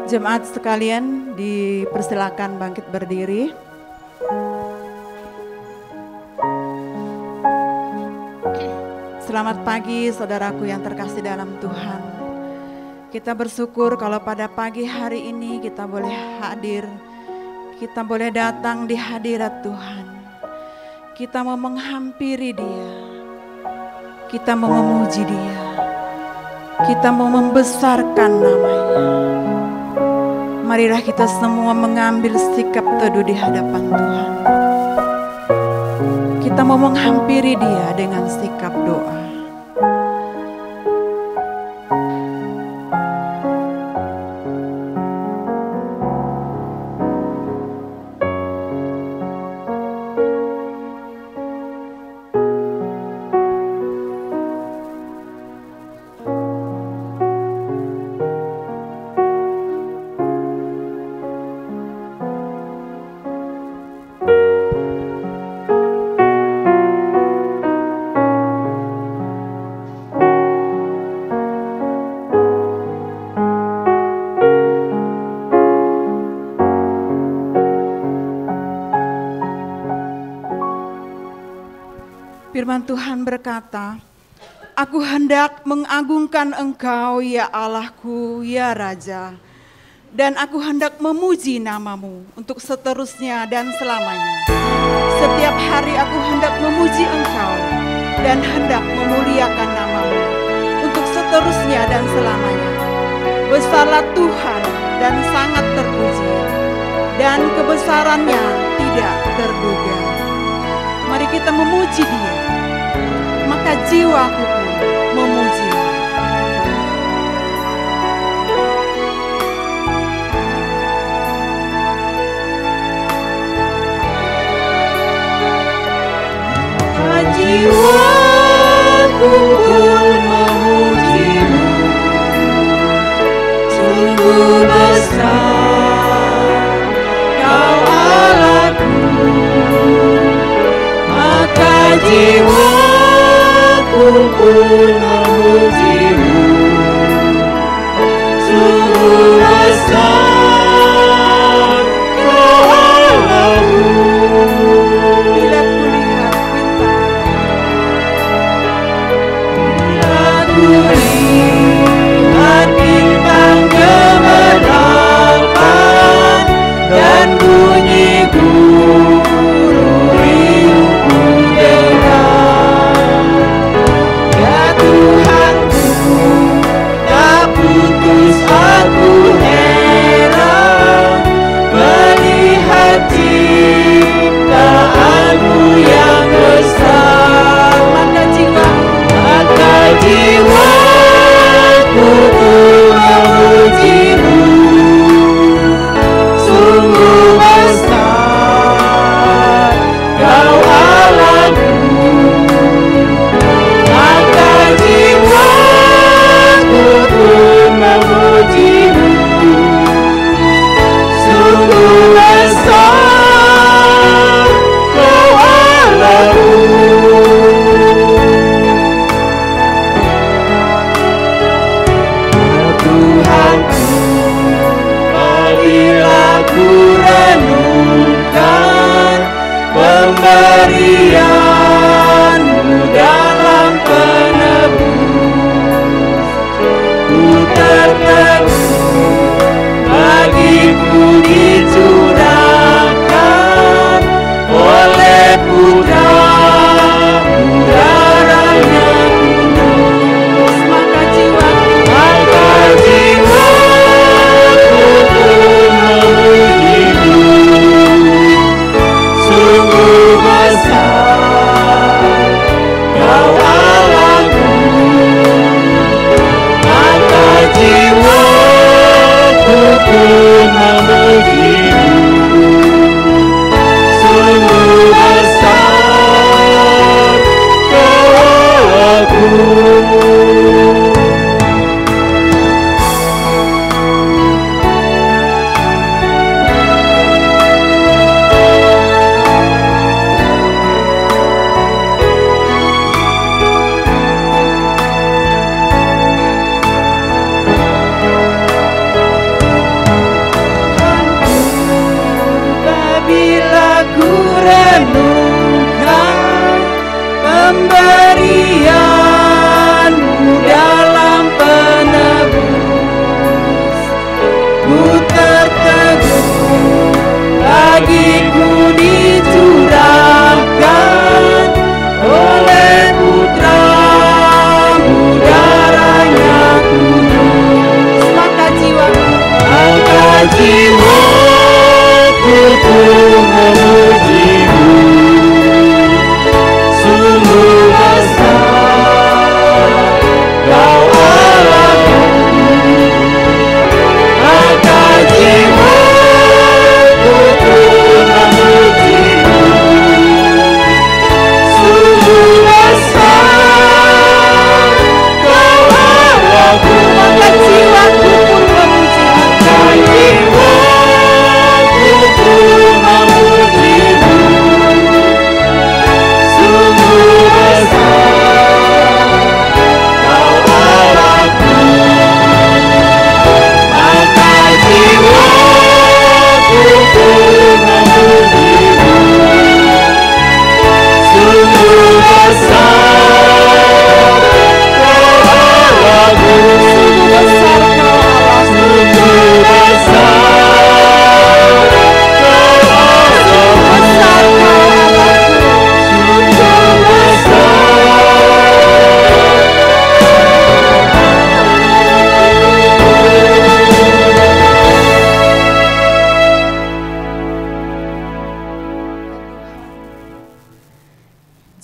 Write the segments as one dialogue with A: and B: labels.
A: Jemaat sekalian dipersilakan bangkit berdiri. Selamat pagi saudaraku yang terkasih dalam Tuhan. Kita bersyukur kalau pada pagi hari ini kita boleh hadir. Kita boleh datang di hadirat Tuhan. Kita mau menghampiri Dia. Kita mau memuji Dia. Kita mau membesarkan namanya. Marilah kita semua mengambil sikap teduh di hadapan Tuhan. Kita mau menghampiri Dia dengan sikap doa. Firman Tuhan berkata, "Aku hendak mengagungkan Engkau ya Allahku, ya Raja, dan aku hendak memuji namamu untuk seterusnya dan selamanya. Setiap hari aku hendak memuji Engkau dan hendak memuliakan namamu untuk seterusnya dan selamanya. Besarlah Tuhan dan sangat terpuji, dan kebesarannya tidak terduga." Mari kita memuji Dia, maka jiwaku pun memuji. Maka jiwaku pun memuji-Mu, sungguh besar Kau Allahku. Maka jiwaku pun memuji-Mu, sungguh besar Kau Allahku. Bila kulihat bintang, bila kulihat bintang gemerlapan dan bunyi guru riuh ku dengar, pemberian-Mu dalam penebus. Ku tertegun, bagiku dicurahkan oleh Putra-Mu, darahnya kudus. Maka jiwaku pun memuji-Mu. Sungguh besar Kau Allahku, maka jiwaku pun memuji-Mu. Sungguh besar Kau Allahku, maka jiwaku pun memuji-Mu.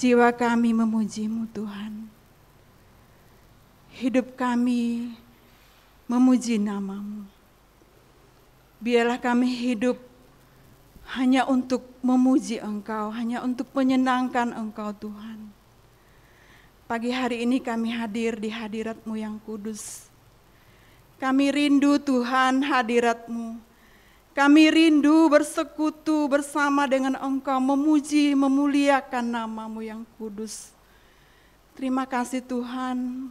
A: Jiwa kami memuji-Mu Tuhan. Hidup kami memuji nama-Mu. Biarlah kami hidup hanya untuk memuji Engkau, hanya untuk menyenangkan Engkau Tuhan. Pagi hari ini kami hadir di hadirat-Mu yang kudus. Kami rindu Tuhan hadirat-Mu. Kami rindu bersekutu bersama dengan Engkau, memuji, memuliakan nama-Mu yang kudus. Terima kasih Tuhan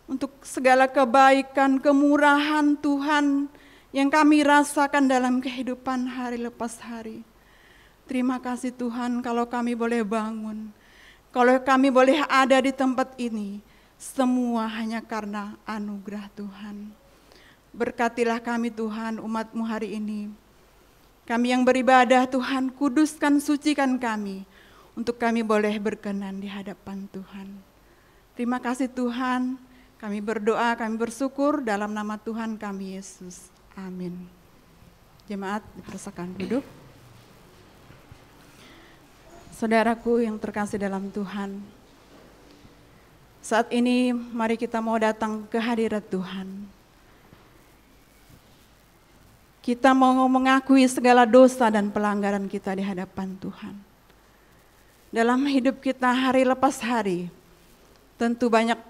A: untuk segala kebaikan, kemurahan Tuhan yang kami rasakan dalam kehidupan hari lepas hari. Terima kasih Tuhan kalau kami boleh bangun, kalau kami boleh ada di tempat ini, semua hanya karena anugerah Tuhan. Berkatilah kami Tuhan, umat-Mu hari ini. Kami yang beribadah Tuhan, kuduskan, sucikan kami, untuk kami boleh berkenan di hadapan Tuhan. Terima kasih Tuhan, kami berdoa, kami bersyukur dalam nama Tuhan kami Yesus. Amin. Jemaat dipersilakan duduk. Saudaraku yang terkasih dalam Tuhan, saat ini mari kita mau datang ke hadirat Tuhan. Kita mau mengakui segala dosa dan pelanggaran kita di hadapan Tuhan. Dalam hidup kita hari lepas hari, tentu banyak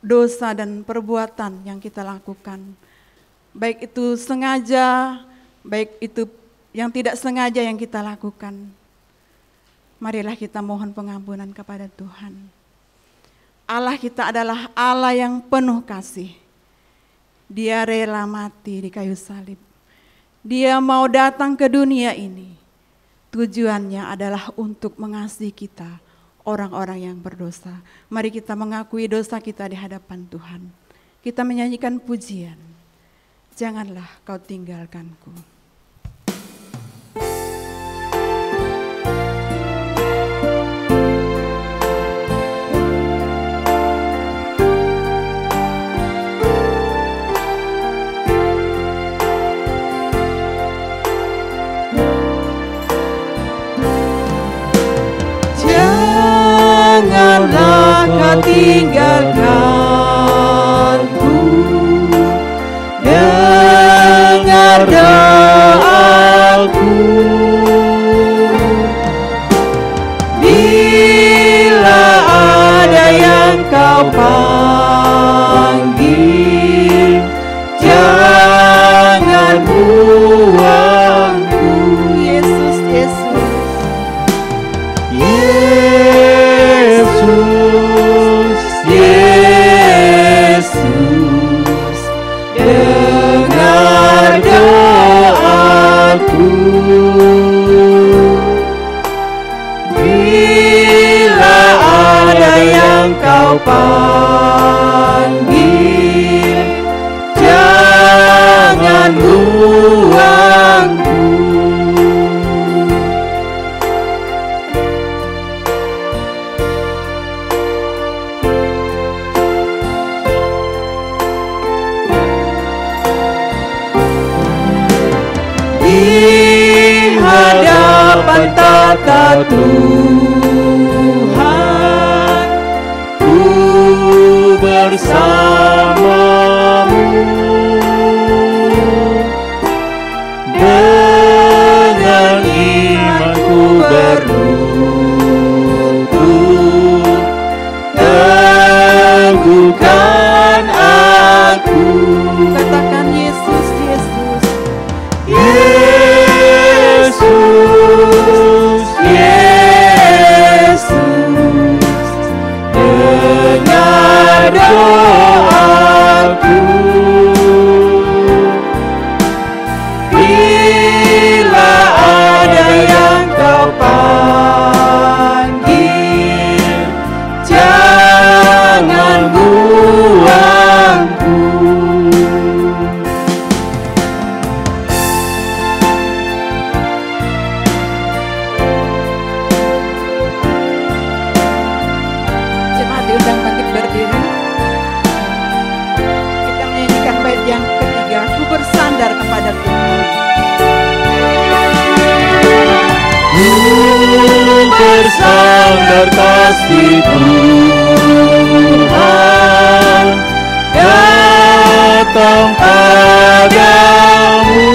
A: dosa dan perbuatan yang kita lakukan. Baik itu sengaja, baik itu yang tidak sengaja yang kita lakukan. Marilah kita mohon pengampunan kepada Tuhan. Allah kita adalah Allah yang penuh kasih. Dia rela mati di kayu salib. Dia mau datang ke dunia ini. Tujuannya adalah untuk mengasihi kita, orang-orang yang berdosa. Mari kita mengakui dosa kita di hadapan Tuhan. Kita menyanyikan pujian. Janganlah kau tinggalkanku. Janganlah kau tinggalkanku, dengar doaku. Bila ada yang kau panggil, jangan buangku. Yesus, Yesus, Yesus, dengar doaku. Bila Kau panggil, jangan buangku. Di hadapan tata Tuhan, ku bersamamu. Dengan imanku berlutut, teguhkan aku. Katakan Yesus, Yesus, Yesus, Yesus, dengar doaku. Bila ada yang Kau panggil, jangan buangku. Jemaat diundang bangkit berdiri. Kita menyanyikan bait yang ketiga, ku bersandar kepada Tuhan. Ku bersandar kasih Tuhan datang padamu.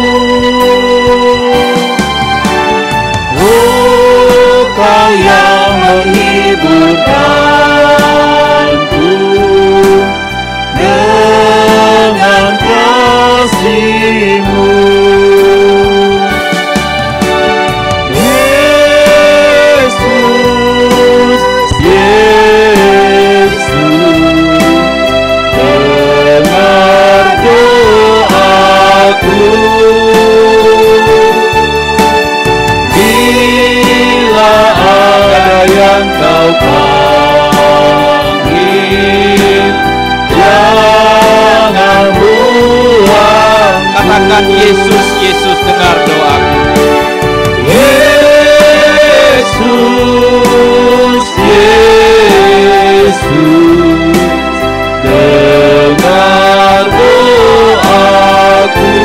A: Oh, Kau yang menghiburkanku dengan kasih-Mu. Yesus, Yesus, dengar doaku. Bila ada yang Kau panggil, jangan buang.
B: Katakan Yesus, Yesus, dengar doaku.
A: Yesus, Yesus, dengar doaku.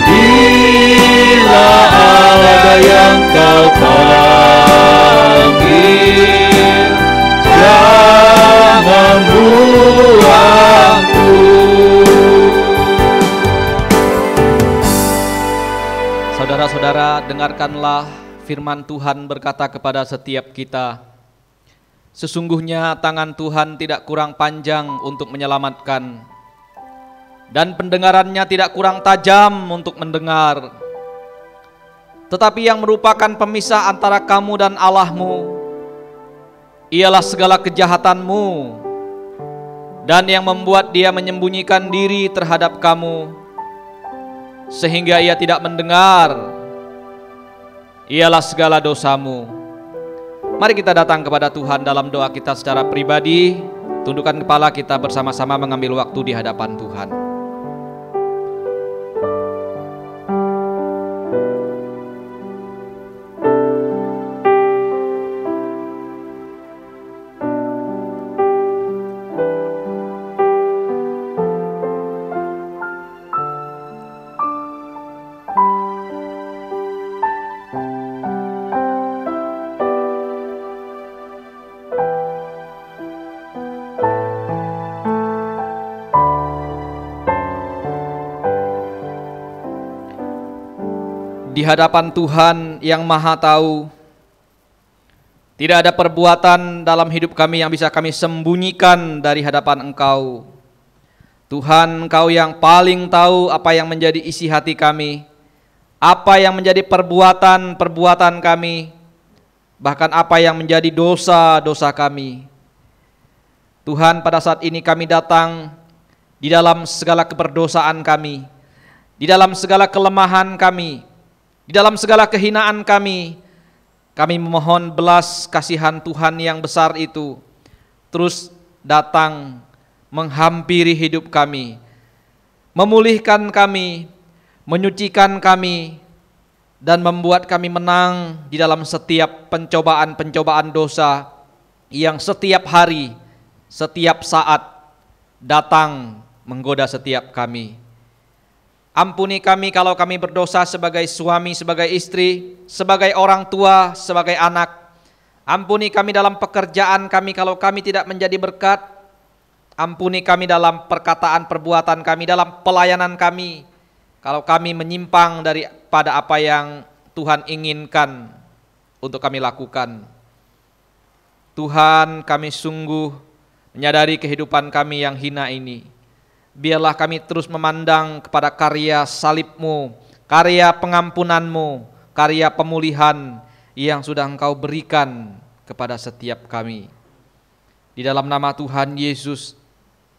A: Bila ada yang Kau panggil, jangan buangku.
B: Saudara-saudara, dengarkanlah firman Tuhan berkata kepada setiap kita, sesungguhnya tangan Tuhan tidak kurang panjang untuk menyelamatkan, dan pendengarannya tidak kurang tajam untuk mendengar. Tetapi yang merupakan pemisah antara kamu dan Allahmu ialah segala kejahatanmu, dan yang membuat Dia menyembunyikan diri terhadap kamu sehingga Ia tidak mendengar ialah segala dosamu. Mari kita datang kepada Tuhan dalam doa kita secara pribadi. Tundukkan kepala kita bersama-sama mengambil waktu di hadapan Tuhan. Di hadapan Tuhan yang Maha Tahu, tidak ada perbuatan dalam hidup kami yang bisa kami sembunyikan dari hadapan Engkau. Tuhan, Engkau yang paling tahu apa yang menjadi isi hati kami, apa yang menjadi perbuatan-perbuatan kami, bahkan apa yang menjadi dosa-dosa kami. Tuhan, pada saat ini kami datang di dalam segala keberdosaan kami, di dalam segala kelemahan kami, di dalam segala kehinaan kami, Kami memohon belas kasihan Tuhan yang besar itu terus datang menghampiri hidup kami, memulihkan kami, menyucikan kami, dan membuat kami menang di dalam setiap pencobaan-pencobaan dosa yang setiap hari, setiap saat datang menggoda setiap kami. Ampuni kami kalau kami berdosa sebagai suami, sebagai istri, sebagai orang tua, sebagai anak. Ampuni kami dalam pekerjaan kami kalau kami tidak menjadi berkat. Ampuni kami dalam perkataan perbuatan kami, dalam pelayanan kami, kalau kami menyimpang daripada apa yang Tuhan inginkan untuk kami lakukan. Tuhan, kami sungguh menyadari kehidupan kami yang hina ini. Biarlah kami terus memandang kepada karya salib-Mu, karya pengampunan-Mu, karya pemulihan yang sudah Engkau berikan kepada setiap kami. Di dalam nama Tuhan Yesus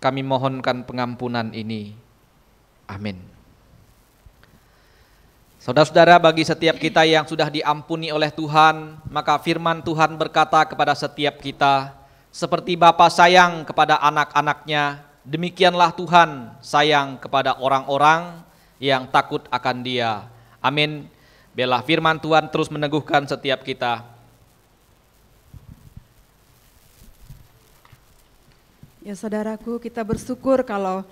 B: kami mohonkan pengampunan ini. Amin. Saudara-saudara, bagi setiap kita yang sudah diampuni oleh Tuhan, maka firman Tuhan berkata kepada setiap kita, seperti Bapa sayang kepada anak-anaknya, demikianlah Tuhan sayang kepada orang-orang yang takut akan Dia. Amin. Biarlah firman Tuhan terus meneguhkan setiap kita.
A: Ya saudaraku, kita bersyukur kalau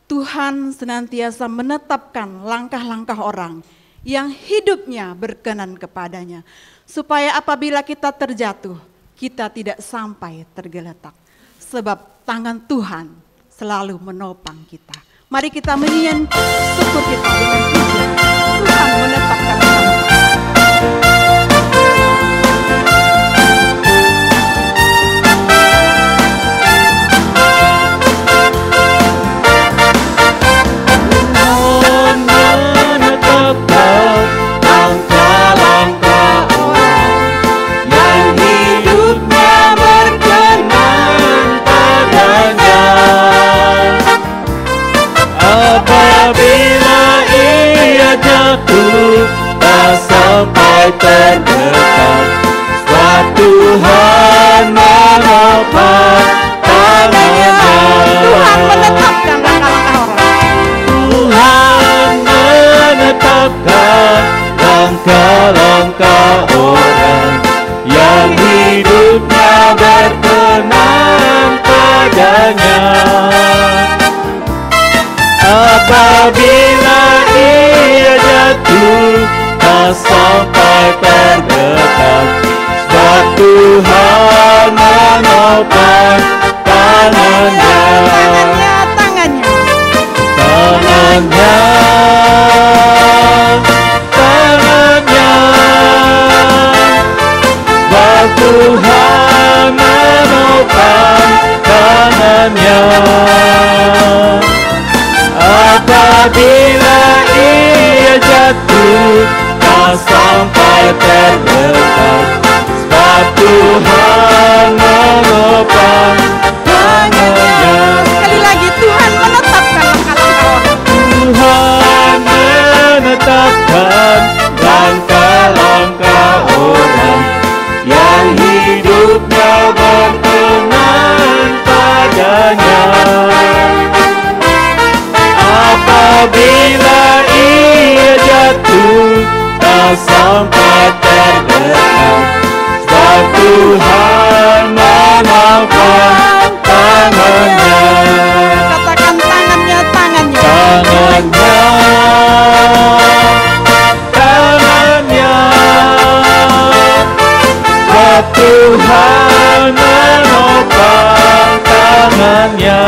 A: Tuhan senantiasa menetapkan langkah-langkah orang yang hidupnya berkenan kepadanya, supaya apabila kita terjatuh, kita tidak sampai tergeletak, sebab tangan Tuhan selalu menopang kita. Mari kita menyanyikan syukur kita dengan pujian. Tuhan menetapkan langkah.
C: Tak sampai terdekat, sebab Tuhan menopang tangannya.
A: Tuhan menetapkan
C: langkah-langkah orang yang hidupnya berkenan padanya. Apabila ia jatuh, tak sampai terdekat, sebab Tuhan menopang tangannya. Sebab Tuhan menopang tangannya. Apabila ia jatuh, tak sampai terdekat, sebab Tuhan menopang tangannya.
A: Sekali lagi, Tuhan menetapkan langkah-langkah.
C: Tuhan menetapkan langkah-langkah orang yang hidupnya berkenan padanya. Apabila ia jatuh, tak sampai terdekat, sebab Tuhan menopang tangannya.
A: Katakan tangannya.
C: Tangannya. Sebab Tuhan menopang tangannya.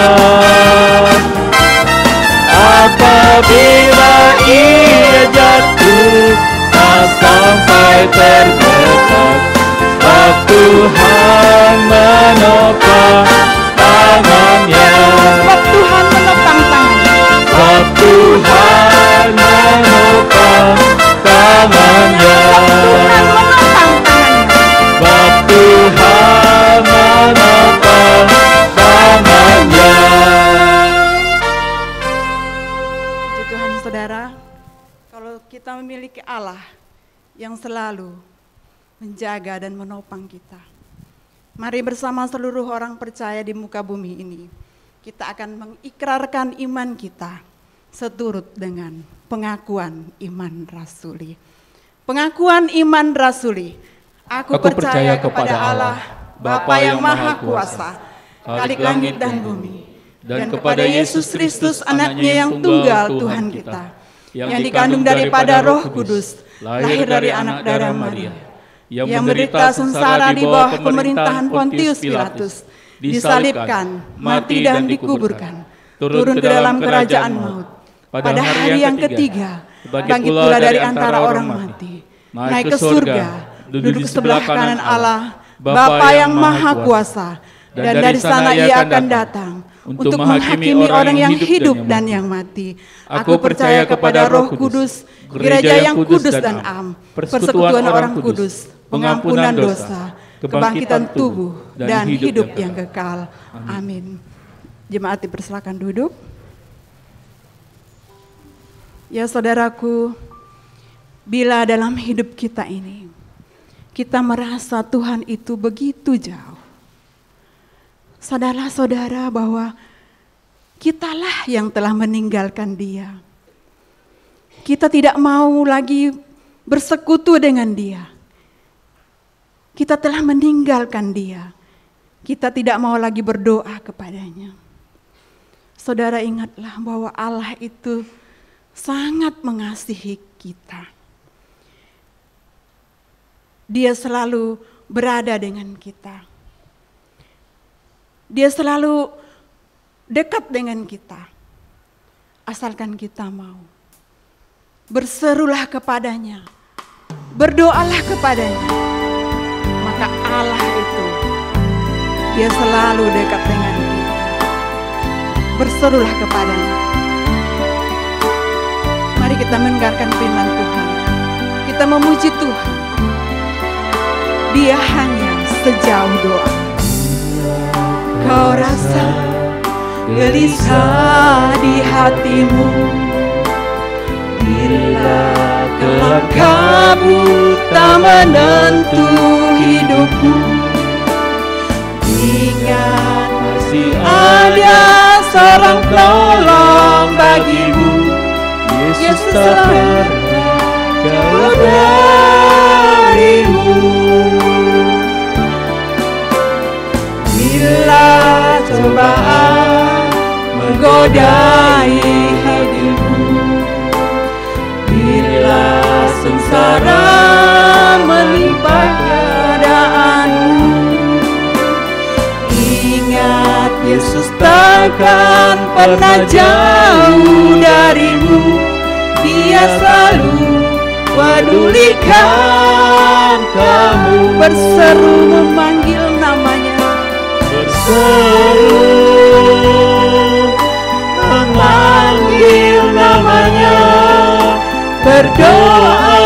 C: Apabila ia jatuh, tak sampai terdekat, sebab Tuhan menopang tangannya.
A: Sebab Tuhan menopang tangannya.
C: Sebab Tuhan menopang tangannya. Sebab Tuhan menopang tangannya.
A: Puji Tuhan saudara, kalau kita memiliki Allah yang selalu menjaga dan menopang kita. Mari bersama seluruh orang percaya di muka bumi ini, kita akan mengikrarkan iman kita seturut dengan pengakuan iman rasuli. Pengakuan iman rasuli. Aku percaya kepada Allah, Bapa yang Maha Kuasa, Khalik langit dan bumi, dan kepada Yesus Kristus anaknya yang tunggal Tuhan kita, yang dikandung daripada Roh Kudus, lahir dari anak darah Maria, yang menderita sengsara di bawah pemerintahan Pontius Pilatus, disalibkan, mati dan dikuburkan, turun ke dalam kerajaan maut. Pada hari yang ketiga, bangkit pula dari antara orang mati, naik ke surga, duduk sebelah kanan Allah, Bapa yang Maha Kuasa, dan dari sana Ia akan datang untuk menghakimi orang yang hidup dan yang mati. Aku percaya kepada Roh Kudus, gereja yang kudus dan am, persekutuan orang kudus, pengampunan dosa, kebangkitan tubuh, dan hidup yang kekal. Amin. Jemaat dipersilakan duduk. Ya saudaraku, bila dalam hidup kita ini, kita merasa Tuhan itu begitu jauh, sadarlah saudara bahwa kitalah yang telah meninggalkan Dia. Kita tidak mau lagi bersekutu dengan Dia. Kita telah meninggalkan Dia. Kita tidak mau lagi berdoa kepadanya. Saudara ingatlah bahwa Allah itu sangat mengasihi kita. Dia selalu berada dengan kita. Dia selalu dekat dengan kita. Asalkan kita mau. Berserulah kepadanya. Berdoalah kepadanya. Maka Allah itu, Dia selalu dekat dengan kita. Berserulah kepadanya. Mari kita mendengarkan firman Tuhan. Kita memuji Tuhan. Dia hanya sejauh doa. Kau rasa gelisah di hatimu, bila gelap kabut tak menentu hidupmu. Ingat masih ada seorang penolong bagimu. Yesus tak pernah jauh darimu. Bila cobaan menggodai hidupmu, bila sengsara menimpa keadaanmu, ingat Yesus takkan pernah jauh darimu. Dia selalu pedulikan kamu. Berseru memanggil namanya. Berseru memanggil namanya. Berdoa,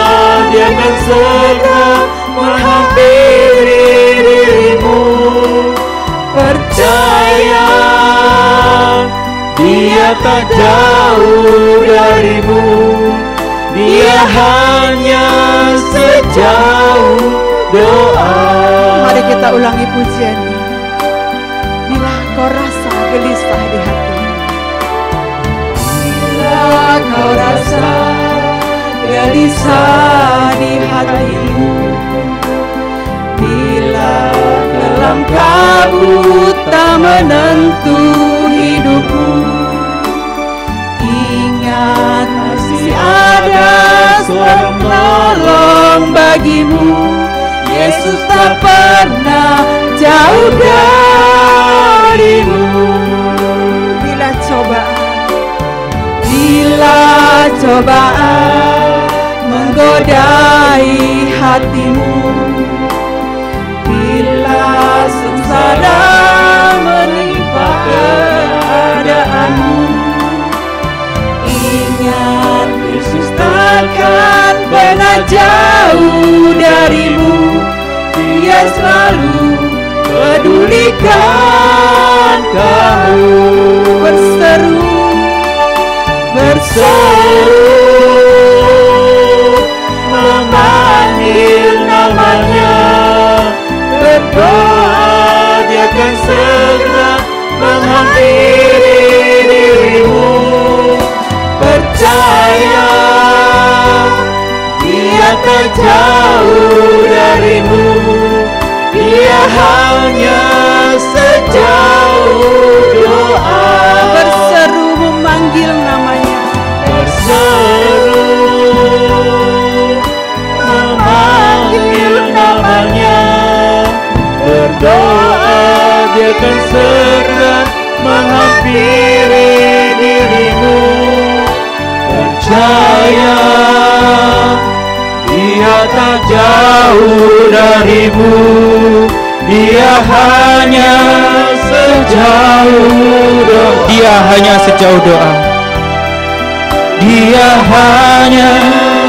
A: Dia akan segera menghampiri dirimu. Percaya, Dia tak jauh darimu. Dia hanya sejauh doa. Mari kita ulangi pujian ini. Bila kau rasa gelisah di hatimu, bila kau rasa gelisah di hatimu, bila kelam kabut tak menentu hidupmu, ingat masih ada seorang penolong bagimu. Yesus tak pernah jauh darimu. Bila cobaan menggodai hatimu, bila sengsara menimpa keadaanmu, ingat Yesus takkan pernah jauh darimu. Dia selalu pedulikan kamu. Berseru memanggil namanya.
C: hanya sejauh doa.
A: Berseru memanggil namanya.
C: Berseru memanggil namanya. Berdoa dia akan segera menghampiri dirimu. Percaya dia tak jauh darimu. Dia hanya sejauh doa.
D: Dia hanya sejauh doa.
C: Dia hanya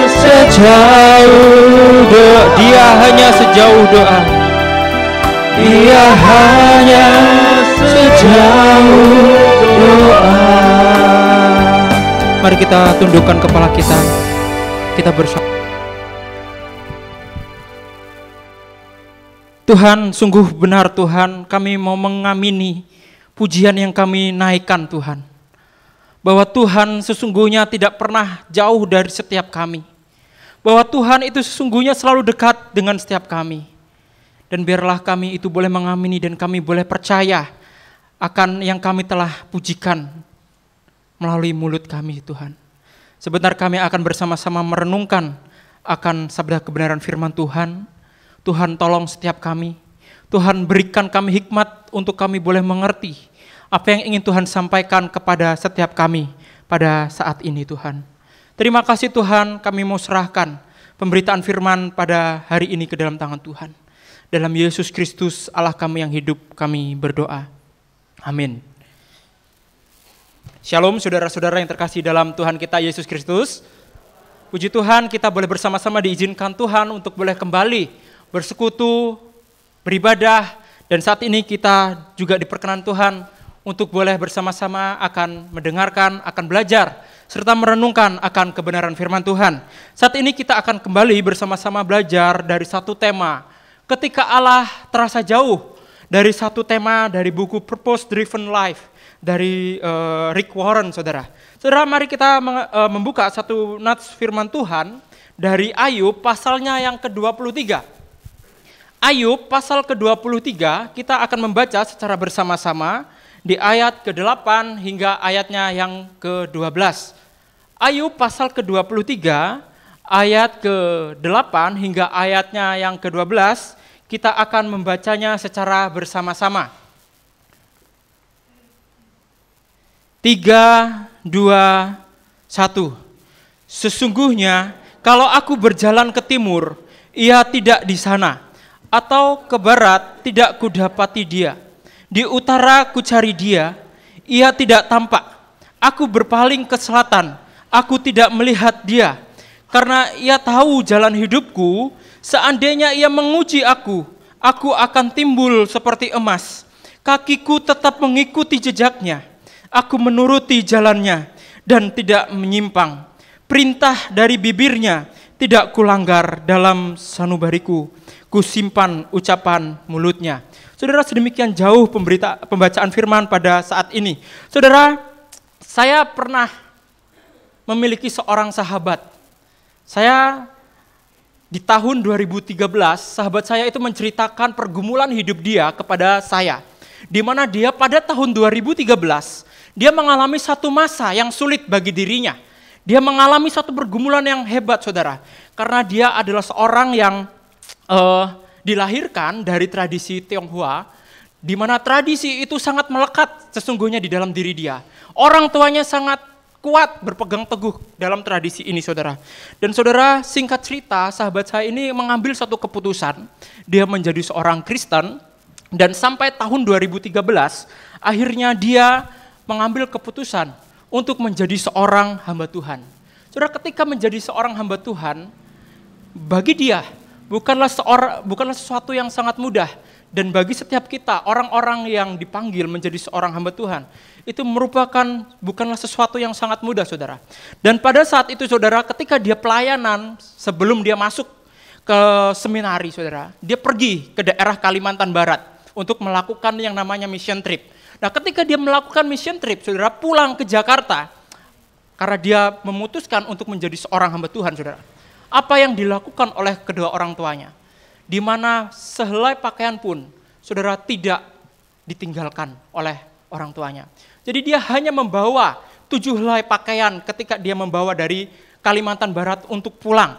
C: sejauh doa.
D: Dia hanya sejauh doa.
C: Dia hanya sejauh doa.
D: Mari kita tundukkan kepala kita. Kita bersama. Tuhan, sungguh benar Tuhan, kami mau mengamini pujian yang kami naikkan Tuhan. Bahwa Tuhan sesungguhnya tidak pernah jauh dari setiap kami. Bahwa Tuhan itu sesungguhnya selalu dekat dengan setiap kami. Dan biarlah kami itu boleh mengamini dan kami boleh percaya akan yang kami telah pujikan melalui mulut kami Tuhan. Sebentar kami akan bersama-sama merenungkan akan sabda kebenaran firman Tuhan. Tuhan tolong setiap kami. Tuhan berikan kami hikmat untuk kami boleh mengerti apa yang ingin Tuhan sampaikan kepada setiap kami pada saat ini Tuhan. Terima kasih Tuhan, kami mau serahkan pemberitaan firman pada hari ini ke dalam tangan Tuhan. Dalam Yesus Kristus Allah kami yang hidup kami berdoa. Amin. Shalom saudara-saudara yang terkasih dalam Tuhan kita Yesus Kristus. Puji Tuhan kita boleh bersama-sama diizinkan Tuhan untuk boleh kembali bersekutu, beribadah, dan saat ini kita juga diperkenan Tuhan untuk boleh bersama-sama akan mendengarkan, akan belajar, serta merenungkan akan kebenaran firman Tuhan. Saat ini kita akan kembali bersama-sama belajar dari satu tema, ketika Allah terasa jauh, dari satu tema dari buku Purpose Driven Life, dari Rick Warren, saudara. Saudara, mari kita membuka satu nats firman Tuhan dari Ayub pasalnya yang ke-23. Ayub pasal ke-23 kita akan membaca secara bersama-sama di ayat ke-8 hingga ayatnya yang ke-12. Ayub pasal ke-23 ayat ke-8 hingga ayatnya yang ke-12 kita akan membacanya secara bersama-sama. 3, 2, 1. Sesungguhnya kalau aku berjalan ke timur, ia tidak di sana. Atau ke barat, tidak kudapati dia. Di utara ku cari dia, ia tidak tampak. Aku berpaling ke selatan, aku tidak melihat dia. Karena ia tahu jalan hidupku, seandainya ia menguji aku akan timbul seperti emas. Kakiku tetap mengikuti jejaknya, aku menuruti jalannya dan tidak menyimpang. Perintah dari bibirnya tidak kulanggar dalam sanubariku. Kusimpan ucapan mulutnya. Saudara, sedemikian jauh pembacaan firman pada saat ini. Saudara, saya pernah memiliki seorang sahabat. Saya di tahun 2013, sahabat saya itu menceritakan pergumulan hidup dia kepada saya. Di mana dia pada tahun 2013, dia mengalami satu masa yang sulit bagi dirinya. Dia mengalami satu pergumulan yang hebat, saudara. Karena dia adalah seorang yang dilahirkan dari tradisi Tionghoa, di mana tradisi itu sangat melekat sesungguhnya di dalam diri dia. Orang tuanya sangat kuat berpegang teguh dalam tradisi ini, saudara. Dan saudara, singkat cerita, sahabat saya ini mengambil satu keputusan, dia menjadi seorang Kristen, dan sampai tahun 2013, akhirnya dia mengambil keputusan untuk menjadi seorang hamba Tuhan. Saudara, ketika menjadi seorang hamba Tuhan, bagi dia, bukanlah sesuatu yang sangat mudah, dan bagi setiap kita, orang-orang yang dipanggil menjadi seorang hamba Tuhan, itu merupakan bukanlah sesuatu yang sangat mudah, saudara. Dan pada saat itu, saudara, ketika dia pelayanan, sebelum dia masuk ke seminari, saudara, dia pergi ke daerah Kalimantan Barat untuk melakukan yang namanya mission trip. Nah, ketika dia melakukan mission trip, saudara, pulang ke Jakarta, karena dia memutuskan untuk menjadi seorang hamba Tuhan, saudara. Apa yang dilakukan oleh kedua orang tuanya? Di mana sehelai pakaian pun saudara, tidak ditinggalkan oleh orang tuanya. Jadi dia hanya membawa 7 helai pakaian ketika dia membawa dari Kalimantan Barat untuk pulang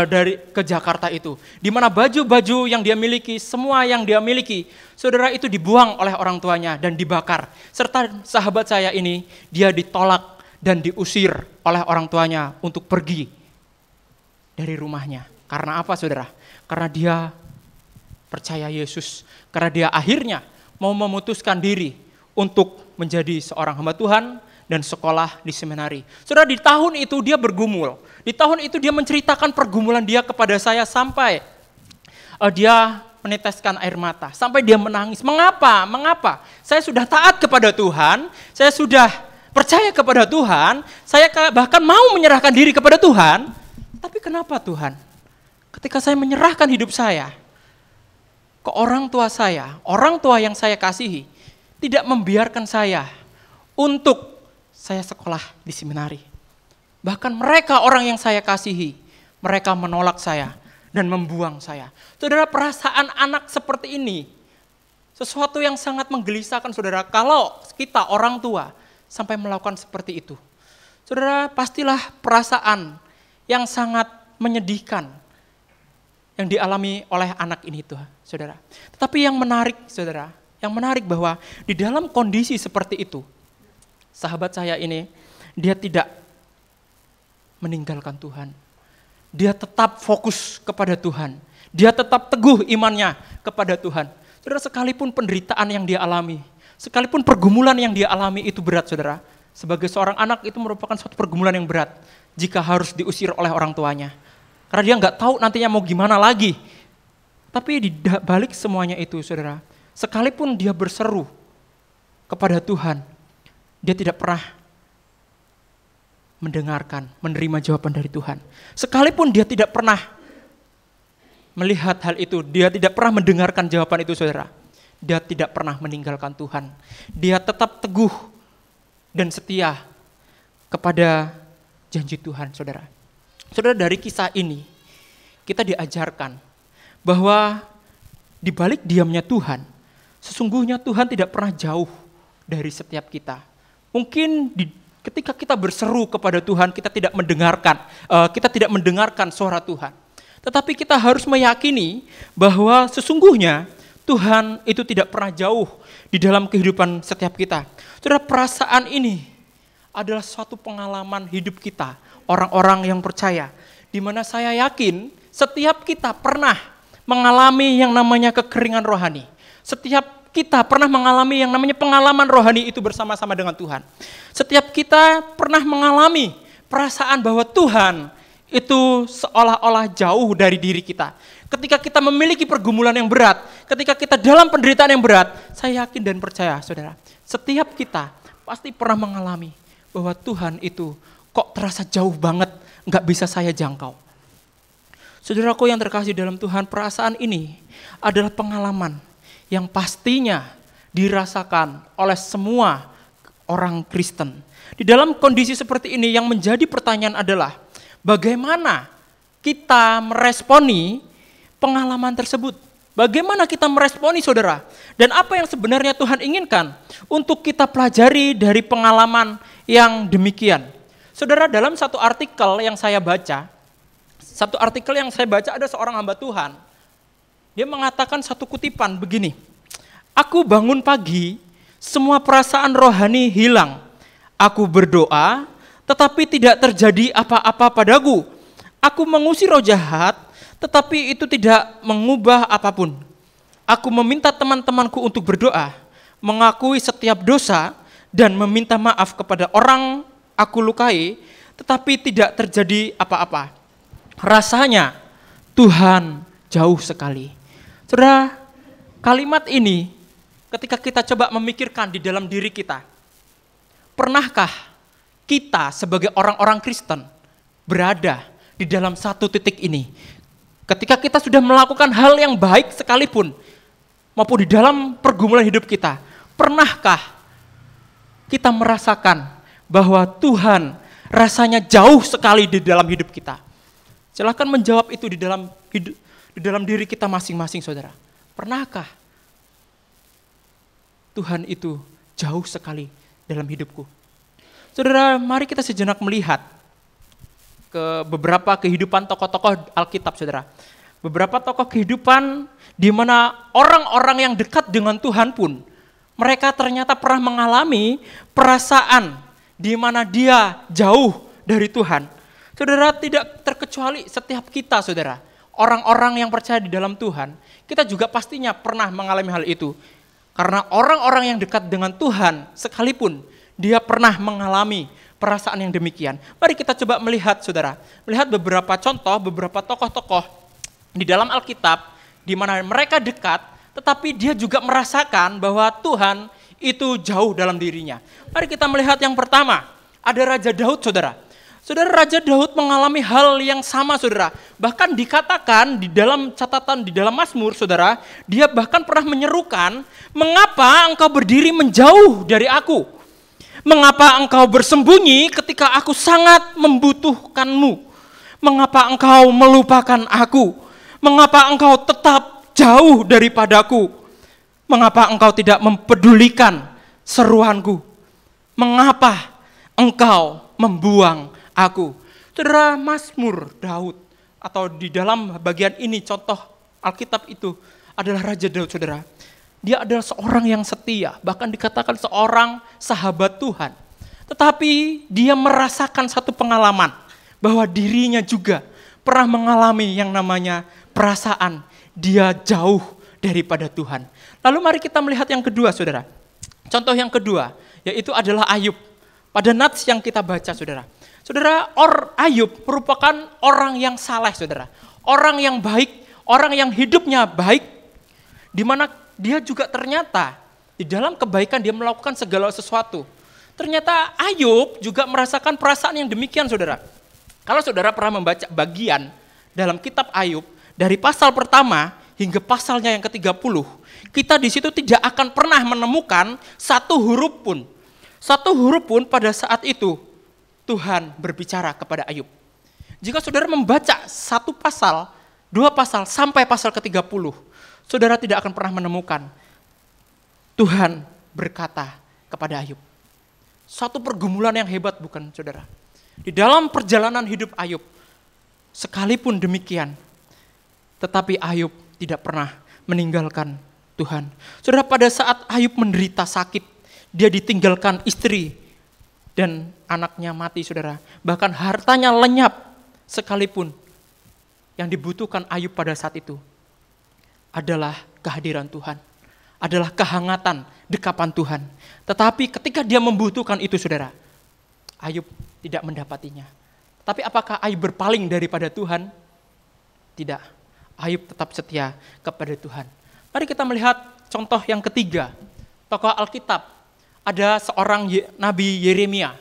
D: dari ke Jakarta itu. Di mana baju-baju yang dia miliki, semua yang dia miliki, saudara, itu dibuang oleh orang tuanya dan dibakar. Serta sahabat saya ini, dia ditolak dan diusir oleh orang tuanya untuk pergi dari rumahnya. Karena apa, saudara? Karena dia percaya Yesus. Karena dia akhirnya mau memutuskan diri untuk menjadi seorang hamba Tuhan dan sekolah di seminari. Saudara, di tahun itu dia bergumul. Di tahun itu dia menceritakan pergumulan dia kepada saya sampai dia meneteskan air mata. Sampai dia menangis. Mengapa? Mengapa? Saya sudah taat kepada Tuhan. Saya sudah percaya kepada Tuhan. Saya bahkan mau menyerahkan diri kepada Tuhan. Tapi kenapa Tuhan? Ketika saya menyerahkan hidup saya ke orang tua yang saya kasihi, tidak membiarkan saya untuk saya sekolah di seminari. Bahkan mereka orang yang saya kasihi, mereka menolak saya dan membuang saya. Saudara, perasaan anak seperti ini, sesuatu yang sangat menggelisahkan, saudara, kalau kita orang tua sampai melakukan seperti itu. Saudara, pastilah perasaan yang sangat menyedihkan yang dialami oleh anak ini tuh, saudara. Tetapi yang menarik, saudara, yang menarik bahwa di dalam kondisi seperti itu, sahabat saya ini, dia tidak meninggalkan Tuhan. Dia tetap fokus kepada Tuhan. Dia tetap teguh imannya kepada Tuhan. Saudara, sekalipun penderitaan yang dia alami, sekalipun pergumulan yang dia alami itu berat, saudara. Sebagai seorang anak itu merupakan suatu pergumulan yang berat jika harus diusir oleh orang tuanya. Karena dia nggak tahu nantinya mau gimana lagi. Tapi di balik semuanya itu, saudara, sekalipun dia berseru kepada Tuhan, dia tidak pernah mendengarkan, menerima jawaban dari Tuhan. Sekalipun dia tidak pernah melihat hal itu, dia tidak pernah mendengarkan jawaban itu, saudara. Dia tidak pernah meninggalkan Tuhan. Dia tetap teguh dan setia kepada janji Tuhan, saudara. Saudara, dari kisah ini kita diajarkan bahwa di balik diamnya Tuhan, sesungguhnya Tuhan tidak pernah jauh dari setiap kita. Mungkin ketika kita berseru kepada Tuhan, kita tidak mendengarkan suara Tuhan. Tetapi kita harus meyakini bahwa sesungguhnya Tuhan itu tidak pernah jauh di dalam kehidupan setiap kita. Saudara, perasaan ini adalah suatu pengalaman hidup kita, orang-orang yang percaya, di mana saya yakin setiap kita pernah mengalami yang namanya kekeringan rohani. Setiap kita pernah mengalami yang namanya pengalaman rohani itu bersama-sama dengan Tuhan. Setiap kita pernah mengalami perasaan bahwa Tuhan itu seolah-olah jauh dari diri kita. Ketika kita memiliki pergumulan yang berat, ketika kita dalam penderitaan yang berat, saya yakin dan percaya, saudara, setiap kita pasti pernah mengalami bahwa Tuhan itu kok terasa jauh banget, nggak bisa saya jangkau. Saudaraku yang terkasih dalam Tuhan, perasaan ini adalah pengalaman yang pastinya dirasakan oleh semua orang Kristen. Di dalam kondisi seperti ini yang menjadi pertanyaan adalah bagaimana kita meresponi pengalaman tersebut? Bagaimana kita meresponi, saudara? Dan apa yang sebenarnya Tuhan inginkan untuk kita pelajari dari pengalaman yang demikian? Saudara, dalam satu artikel yang saya baca ada seorang hamba Tuhan. Dia mengatakan satu kutipan begini, "Aku bangun pagi, semua perasaan rohani hilang. Aku berdoa, tetapi tidak terjadi apa-apa padaku. Aku mengusir roh jahat, tetapi itu tidak mengubah apapun. Aku meminta teman-temanku untuk berdoa, mengakui setiap dosa, dan meminta maaf kepada orang aku lukai, tetapi tidak terjadi apa-apa. Rasanya Tuhan jauh sekali." Saudara, kalimat ini ketika kita coba memikirkan di dalam diri kita, pernahkah kita sebagai orang-orang Kristen berada di dalam satu titik ini? Ketika kita sudah melakukan hal yang baik sekalipun, maupun di dalam pergumulan hidup kita, pernahkah kita merasakan bahwa Tuhan rasanya jauh sekali di dalam hidup kita? Silakan menjawab itu di dalam diri kita masing-masing, saudara. Pernahkah Tuhan itu jauh sekali dalam hidupku. Saudara, mari kita sejenak melihat ke beberapa kehidupan tokoh-tokoh Alkitab, saudara. Beberapa tokoh kehidupan di mana orang-orang yang dekat dengan Tuhan pun, mereka ternyata pernah mengalami perasaan di mana dia jauh dari Tuhan. Saudara, tidak terkecuali setiap kita, saudara. Orang-orang yang percaya di dalam Tuhan, kita juga pastinya pernah mengalami hal itu. Karena orang-orang yang dekat dengan Tuhan, sekalipun dia pernah mengalami perasaan yang demikian. Mari kita coba melihat, saudara. Melihat beberapa contoh, beberapa tokoh-tokoh di dalam Alkitab, di mana mereka dekat, tetapi dia juga merasakan bahwa Tuhan itu jauh dalam dirinya. Mari kita melihat yang pertama, ada Raja Daud, saudara. Saudara, Raja Daud mengalami hal yang sama, saudara. Bahkan dikatakan di dalam catatan, di dalam Mazmur, saudara, dia bahkan pernah menyerukan, mengapa engkau berdiri menjauh dari aku? Mengapa engkau bersembunyi ketika aku sangat membutuhkanmu? Mengapa engkau melupakan aku? Mengapa engkau tetap jauh daripadaku? Mengapa engkau tidak mempedulikan seruanku? Mengapa engkau membuang aku? Saudara, Mazmur Daud, atau di dalam bagian ini contoh Alkitab itu adalah Raja Daud, saudara. Dia adalah seorang yang setia, bahkan dikatakan seorang sahabat Tuhan. Tetapi dia merasakan satu pengalaman bahwa dirinya juga pernah mengalami yang namanya perasaan dia jauh daripada Tuhan. Lalu mari kita melihat yang kedua, saudara. Contoh yang kedua, yaitu adalah Ayub. Pada nats yang kita baca, saudara. Saudara, Ayub merupakan orang yang saleh, saudara. Orang yang baik, orang yang hidupnya baik, di mana dia juga ternyata di dalam kebaikan dia melakukan segala sesuatu. Ternyata Ayub juga merasakan perasaan yang demikian, saudara. Kalau saudara pernah membaca bagian dalam kitab Ayub, dari pasal pertama hingga pasalnya yang ke-30, kita di situ tidak akan pernah menemukan satu huruf pun. Satu huruf pun pada saat itu Tuhan berbicara kepada Ayub. Jika saudara membaca satu pasal, dua pasal sampai pasal ke-30, saudara tidak akan pernah menemukan Tuhan berkata kepada Ayub. Satu pergumulan yang hebat, bukan, saudara? Di dalam perjalanan hidup Ayub, sekalipun demikian, tetapi Ayub tidak pernah meninggalkan Tuhan. Saudara, pada saat Ayub menderita sakit, dia ditinggalkan istri dan anaknya mati, saudara. Bahkan hartanya lenyap sekalipun. Yang dibutuhkan Ayub pada saat itu adalah kehadiran Tuhan, adalah kehangatan dekapan Tuhan. Tetapi ketika dia membutuhkan itu, saudara, Ayub tidak mendapatinya. Tapi apakah Ayub berpaling daripada Tuhan? Tidak. Ayub tetap setia kepada Tuhan. Mari kita melihat contoh yang ketiga. Tokoh Alkitab, ada seorang Nabi Yeremia,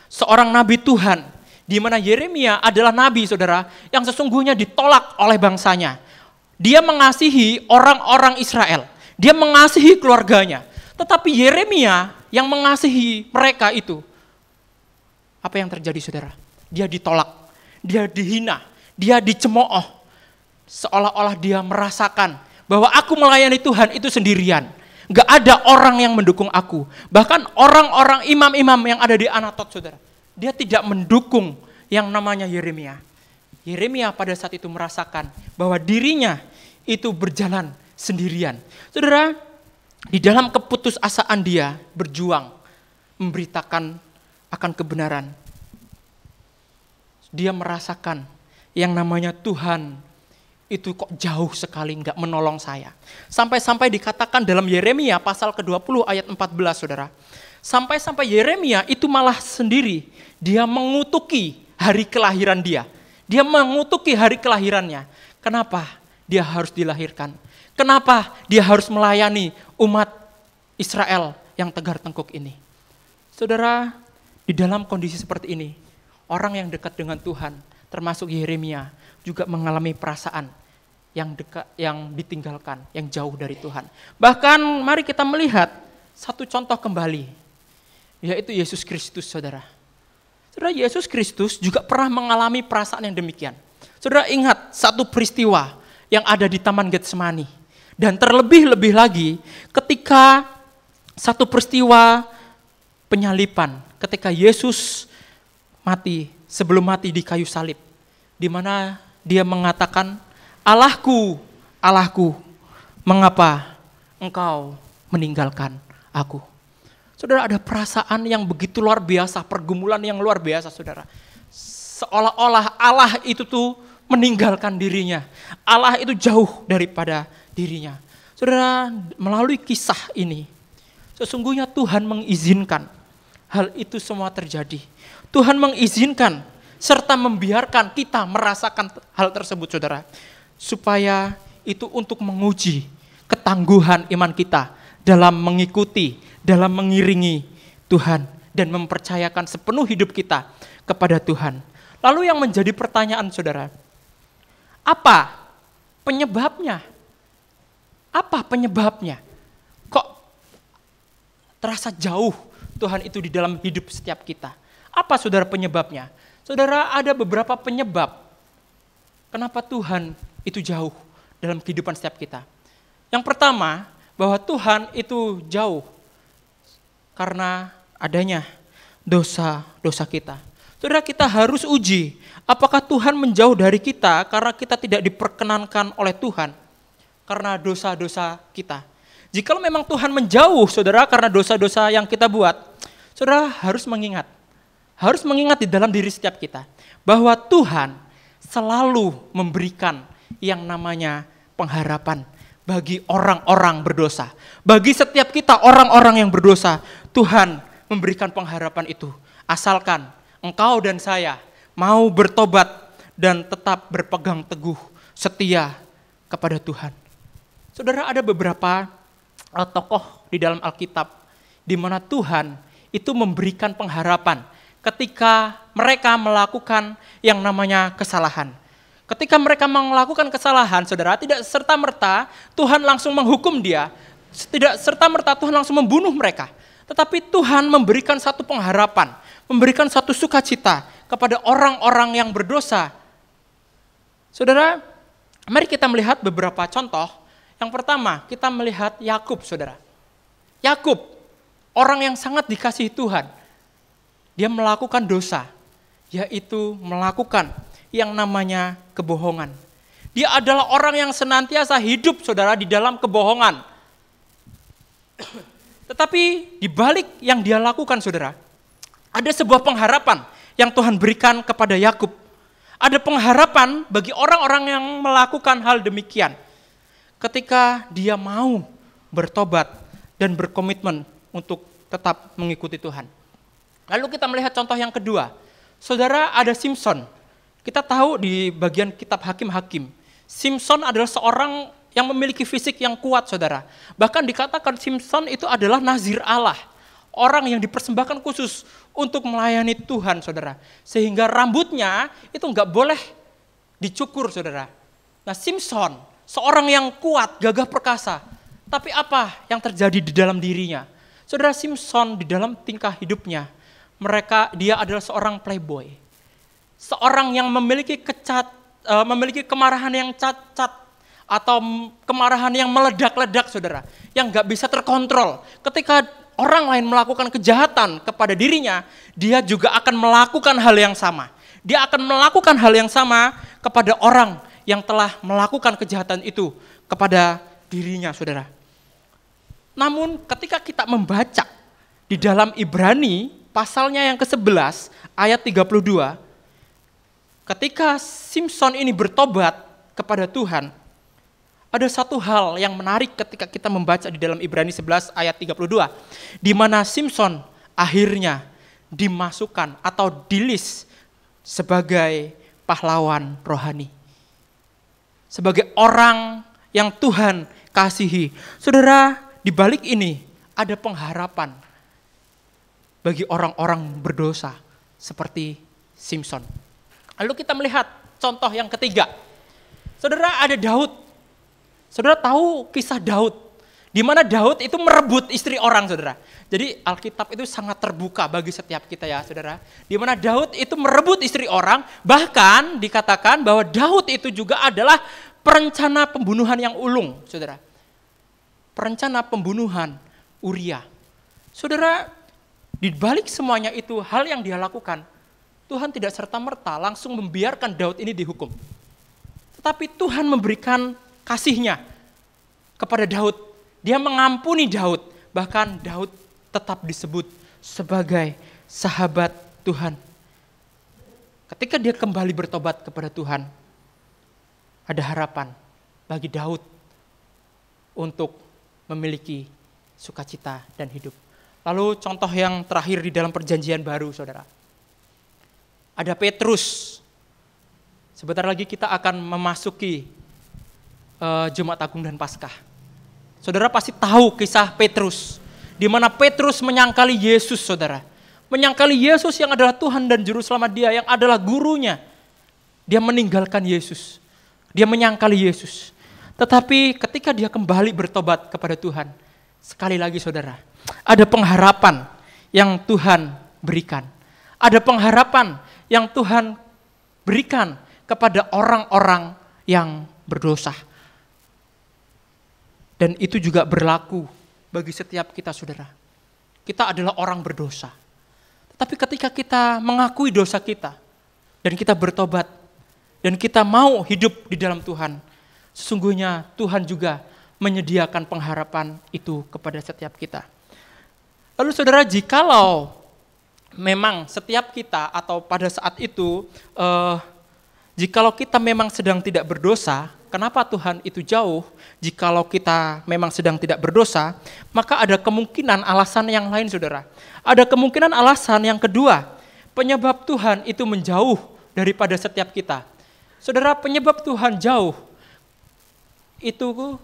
D: seorang Nabi Tuhan, di mana Yeremia adalah nabi, saudara, yang sesungguhnya ditolak oleh bangsanya. Dia mengasihi orang-orang Israel, dia mengasihi keluarganya. Tetapi Yeremia yang mengasihi mereka itu, apa yang terjadi, saudara? Dia ditolak, dia dihina, dia dicemooh. Seolah-olah dia merasakan bahwa aku melayani Tuhan itu sendirian. Gak ada orang yang mendukung aku. Bahkan orang-orang imam-imam yang ada di Anatot, saudara, dia tidak mendukung yang namanya Yeremia. Yeremia pada saat itu merasakan bahwa dirinya itu berjalan sendirian. Saudara, di dalam keputusasaan dia berjuang, memberitakan akan kebenaran. Dia merasakan yang namanya Tuhan itu kok jauh sekali nggak menolong saya. Sampai-sampai dikatakan dalam Yeremia pasal ke-20 ayat 14, saudara. Sampai-sampai Yeremia itu malah sendiri, dia mengutuki hari kelahiran dia. Dia mengutuki hari kelahirannya. Kenapa dia harus dilahirkan? Kenapa dia harus melayani umat Israel yang tegar tengkuk ini? Saudara, di dalam kondisi seperti ini, orang yang dekat dengan Tuhan, termasuk Yeremia, juga mengalami perasaan yang dekat, yang ditinggalkan, yang jauh dari Tuhan. Bahkan mari kita melihat satu contoh kembali, yaitu Yesus Kristus, saudara. Saudara, Yesus Kristus juga pernah mengalami perasaan yang demikian. Saudara ingat satu peristiwa yang ada di Taman Getsemani. Dan terlebih-lebih lagi ketika satu peristiwa penyaliban ketika Yesus mati, sebelum mati di kayu salib, di mana dia mengatakan, Allahku, Allahku, mengapa engkau meninggalkan aku? Saudara, ada perasaan yang begitu luar biasa, pergumulan yang luar biasa, saudara. Seolah-olah Allah itu tuh meninggalkan dirinya. Allah itu jauh daripada dirinya. Saudara, melalui kisah ini, sesungguhnya Tuhan mengizinkan hal itu semua terjadi. Tuhan mengizinkan serta membiarkan kita merasakan hal tersebut, saudara. Supaya itu untuk menguji ketangguhan iman kita dalam mengikuti, dalam mengiringi Tuhan dan mempercayakan sepenuh hidup kita kepada Tuhan. Lalu yang menjadi pertanyaan, saudara, apa penyebabnya? Apa penyebabnya? Kok terasa jauh Tuhan itu di dalam hidup setiap kita? Apa, saudara, penyebabnya? Saudara, ada beberapa penyebab kenapa Tuhan itu jauh dalam kehidupan setiap kita. Yang pertama, bahwa Tuhan itu jauh karena adanya dosa-dosa kita. Saudara, kita harus uji apakah Tuhan menjauh dari kita karena kita tidak diperkenankan oleh Tuhan karena dosa-dosa kita. Jika memang Tuhan menjauh, saudara, karena dosa-dosa yang kita buat, saudara harus mengingat di dalam diri setiap kita bahwa Tuhan selalu memberikan yang namanya pengharapan bagi orang-orang berdosa. Bagi setiap kita orang-orang yang berdosa, Tuhan memberikan pengharapan itu. Asalkan engkau dan saya mau bertobat dan tetap berpegang teguh setia kepada Tuhan. Saudara, ada beberapa tokoh di dalam Alkitab di mana Tuhan itu memberikan pengharapan ketika mereka melakukan yang namanya kesalahan. Ketika mereka melakukan kesalahan, saudara, tidak serta-merta Tuhan langsung menghukum dia, tidak serta-merta Tuhan langsung membunuh mereka. Tetapi Tuhan memberikan satu pengharapan, memberikan satu sukacita kepada orang-orang yang berdosa. Saudara, mari kita melihat beberapa contoh. Yang pertama, kita melihat Yakub, saudara. Yakub, orang yang sangat dikasihi Tuhan. Dia melakukan dosa, yaitu melakukan yang namanya kebohongan. Dia adalah orang yang senantiasa hidup, saudara, di dalam kebohongan. Tetapi di balik yang dia lakukan, saudara, ada sebuah pengharapan yang Tuhan berikan kepada Yakub. Ada pengharapan bagi orang-orang yang melakukan hal demikian. Ketika dia mau bertobat dan berkomitmen untuk tetap mengikuti Tuhan. Lalu kita melihat contoh yang kedua. Saudara, ada Simson. Kita tahu di bagian kitab Hakim-Hakim, Simson adalah seorang yang memiliki fisik yang kuat, saudara. Bahkan dikatakan Simson itu adalah nazir Allah. Orang yang dipersembahkan khusus untuk melayani Tuhan, saudara. Sehingga rambutnya itu enggak boleh dicukur, saudara. Nah, Simson, seorang yang kuat, gagah perkasa. Tapi apa yang terjadi di dalam dirinya? Saudara, Simson di dalam tingkah hidupnya, dia adalah seorang playboy. Seorang yang memiliki kemarahan yang cacat atau kemarahan yang meledak-ledak, saudara, yang nggak bisa terkontrol. Ketika orang lain melakukan kejahatan kepada dirinya, dia juga akan melakukan hal yang sama. Dia akan melakukan hal yang sama kepada orang yang telah melakukan kejahatan itu kepada dirinya, saudara. Namun ketika kita membaca di dalam Ibrani pasalnya yang ke-11 ayat 32, ketika Simson ini bertobat kepada Tuhan, ada satu hal yang menarik ketika kita membaca di dalam Ibrani 11 ayat 32, di mana Simson akhirnya dimasukkan atau dilis sebagai pahlawan rohani. Sebagai orang yang Tuhan kasihi. Saudara, di balik ini ada pengharapan bagi orang-orang berdosa seperti Simson. Lalu kita melihat contoh yang ketiga. Saudara, ada Daud. Saudara tahu kisah Daud, di mana Daud itu merebut istri orang, saudara. Jadi Alkitab itu sangat terbuka bagi setiap kita ya, saudara. Di mana Daud itu merebut istri orang, bahkan dikatakan bahwa Daud itu juga adalah perencana pembunuhan yang ulung, saudara. Perencana pembunuhan Uria. Saudara, di balik semuanya itu, hal yang dia lakukan, Tuhan tidak serta-merta langsung membiarkan Daud ini dihukum. Tetapi Tuhan memberikan kasih-Nya kepada Daud. Dia mengampuni Daud, bahkan Daud tetap disebut sebagai sahabat Tuhan. Ketika dia kembali bertobat kepada Tuhan, ada harapan bagi Daud untuk memiliki sukacita dan hidup. Lalu contoh yang terakhir di dalam perjanjian baru, saudara. Ada Petrus. Sebentar lagi kita akan memasuki Jumat Agung dan Paskah. Saudara pasti tahu kisah Petrus, di mana Petrus menyangkali Yesus, saudara. Menyangkali Yesus yang adalah Tuhan dan Juru Selamat dia, yang adalah gurunya. Dia meninggalkan Yesus. Dia menyangkali Yesus. Tetapi ketika dia kembali bertobat kepada Tuhan, sekali lagi saudara, ada pengharapan yang Tuhan berikan. Ada pengharapan yang Tuhan berikan kepada orang-orang yang berdosa. Dan itu juga berlaku bagi setiap kita, saudara. Kita adalah orang berdosa. Tetapi ketika kita mengakui dosa kita, dan kita bertobat, dan kita mau hidup di dalam Tuhan, sesungguhnya Tuhan juga menyediakan pengharapan itu kepada setiap kita. Lalu saudara, jikalau memang setiap kita atau pada saat itu, jikalau kita memang sedang tidak berdosa, kenapa Tuhan itu jauh? Jikalau kita memang sedang tidak berdosa, maka ada kemungkinan alasan yang lain, saudara. Ada kemungkinan alasan yang kedua, penyebab Tuhan itu menjauh daripada setiap kita. Saudara, penyebab Tuhan jauh itu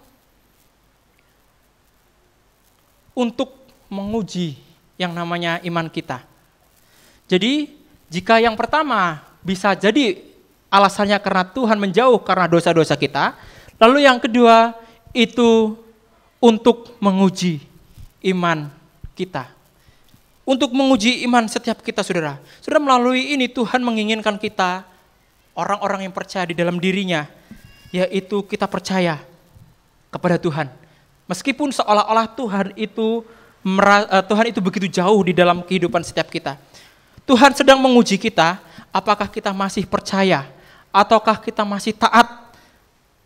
D: untuk menguji yang namanya iman kita. Jadi, jika yang pertama bisa jadi alasannya karena Tuhan menjauh karena dosa-dosa kita, lalu yang kedua itu untuk menguji iman kita. Untuk menguji iman setiap kita, saudara. Saudara, melalui ini Tuhan menginginkan kita, orang-orang yang percaya di dalam dirinya, yaitu kita percaya kepada Tuhan. Meskipun seolah-olah Tuhan itu begitu jauh di dalam kehidupan setiap kita. Tuhan sedang menguji kita, apakah kita masih percaya, ataukah kita masih taat,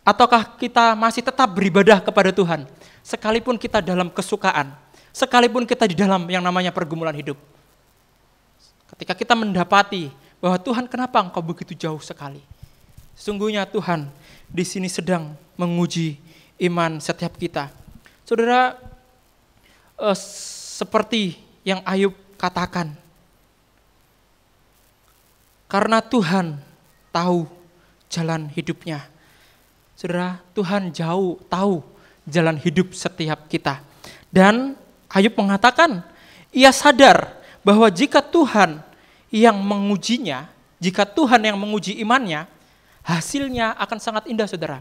D: ataukah kita masih tetap beribadah kepada Tuhan, sekalipun kita dalam kesukaan, sekalipun kita di dalam yang namanya pergumulan hidup. Ketika kita mendapati bahwa Tuhan, kenapa Engkau begitu jauh sekali? Sesungguhnya Tuhan di sini sedang menguji iman setiap kita. Saudara, seperti yang Ayub katakan, karena Tuhan tahu jalan hidupnya. Saudara, Tuhan jauh tahu jalan hidup setiap kita. Dan Ayub mengatakan, ia sadar bahwa jika Tuhan yang mengujinya, jika Tuhan yang menguji imannya, hasilnya akan sangat indah, saudara.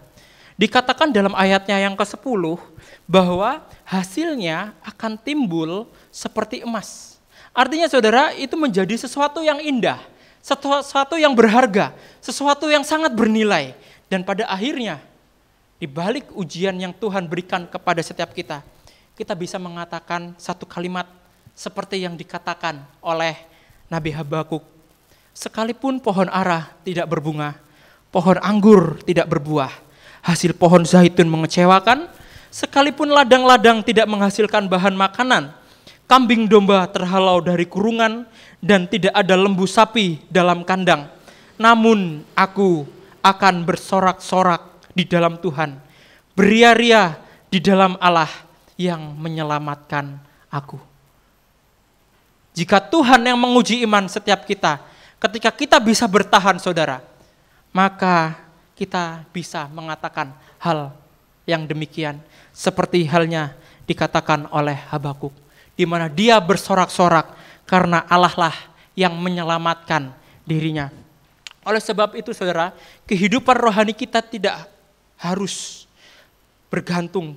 D: Dikatakan dalam ayatnya yang ke-10 bahwa hasilnya akan timbul seperti emas. Artinya saudara, itu menjadi sesuatu yang indah, sesuatu yang berharga, sesuatu yang sangat bernilai. Dan pada akhirnya, di balik ujian yang Tuhan berikan kepada setiap kita, kita bisa mengatakan satu kalimat seperti yang dikatakan oleh Nabi Habakuk. Sekalipun pohon ara tidak berbunga, pohon anggur tidak berbuah, hasil pohon zaitun mengecewakan, sekalipun ladang-ladang tidak menghasilkan bahan makanan, kambing domba terhalau dari kurungan, dan tidak ada lembu sapi dalam kandang. Namun aku akan bersorak-sorak di dalam Tuhan, beria-ria di dalam Allah yang menyelamatkan aku. Jika Tuhan yang menguji iman setiap kita, ketika kita bisa bertahan, saudara, maka kita bisa mengatakan hal yang demikian, seperti halnya dikatakan oleh Habakuk, di mana dia bersorak-sorak karena Allah lah yang menyelamatkan dirinya. Oleh sebab itu, saudara, kehidupan rohani kita tidak harus bergantung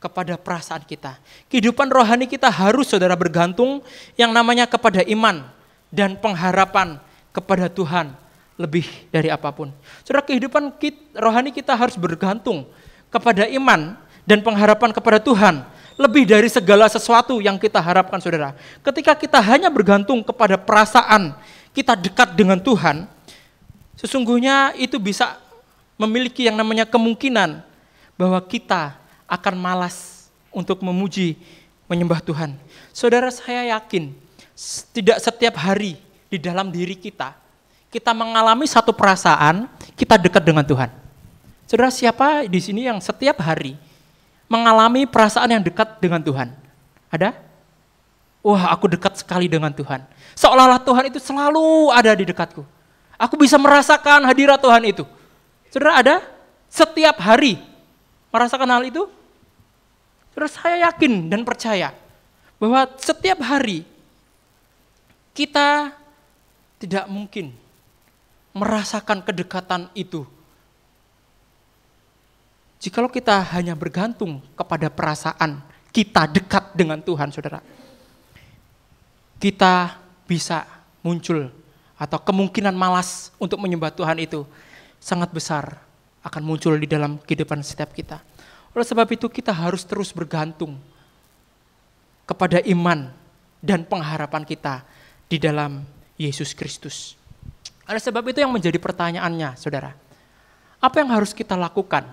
D: kepada perasaan kita. Kehidupan rohani kita harus, saudara, bergantung yang namanya kepada iman dan pengharapan kepada Tuhan lebih dari apapun. Saudara, rohani kita harus bergantung kepada iman dan pengharapan kepada Tuhan lebih dari segala sesuatu yang kita harapkan, saudara. Ketika kita hanya bergantung kepada perasaan kita dekat dengan Tuhan, sesungguhnya itu bisa memiliki yang namanya kemungkinan bahwa kita akan malas untuk memuji, menyembah Tuhan. Saudara, saya yakin tidak setiap hari di dalam diri kita mengalami satu perasaan kita dekat dengan Tuhan. Saudara, siapa di sini yang setiap hari mengalami perasaan yang dekat dengan Tuhan? Ada? Wah, aku dekat sekali dengan Tuhan. Seolah-olah Tuhan itu selalu ada di dekatku. Aku bisa merasakan hadirat Tuhan itu. Saudara, ada? Setiap hari merasakan hal itu? Saudara, saya yakin dan percaya bahwa setiap hari kita tidak mungkin merasakan kedekatan itu jikalau kita hanya bergantung kepada perasaan kita dekat dengan Tuhan, saudara. Kita bisa muncul atau kemungkinan malas untuk menyembah Tuhan itu sangat besar akan muncul di dalam kehidupan setiap kita. Oleh sebab itu kita harus terus bergantung kepada iman dan pengharapan kita di dalam Yesus Kristus. Oleh sebab itu yang menjadi pertanyaannya, saudara, apa yang harus kita lakukan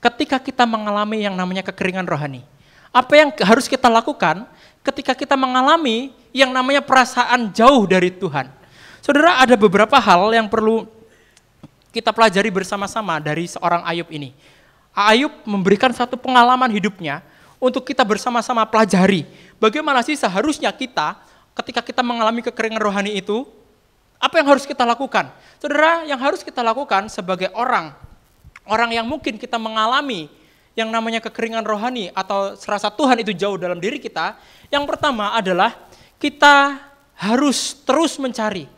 D: ketika kita mengalami yang namanya kekeringan rohani? Apa yang harus kita lakukan ketika kita mengalami yang namanya perasaan jauh dari Tuhan? Saudara, ada beberapa hal yang perlu kita pelajari bersama-sama dari seorang Ayub ini. Ayub memberikan satu pengalaman hidupnya untuk kita bersama-sama pelajari bagaimana sih seharusnya kita ketika kita mengalami kekeringan rohani itu, apa yang harus kita lakukan? Saudara, yang harus kita lakukan sebagai orang yang mungkin kita mengalami yang namanya kekeringan rohani atau serasa Tuhan itu jauh dalam diri kita, yang pertama adalah kita harus terus mencari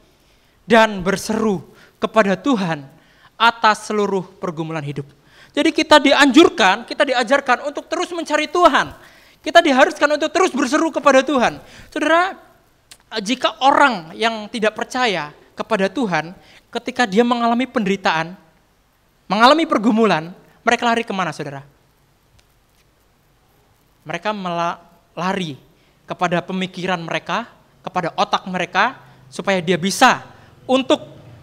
D: dan berseru kepada Tuhan atas seluruh pergumulan hidup. Jadi kita dianjurkan, kita diajarkan untuk terus mencari Tuhan. Kita diharuskan untuk terus berseru kepada Tuhan. Saudara, jika orang yang tidak percaya kepada Tuhan, ketika dia mengalami penderitaan, mengalami pergumulan, mereka lari kemana, saudara? Mereka lari kepada pemikiran mereka, kepada otak mereka, supaya dia bisa untuk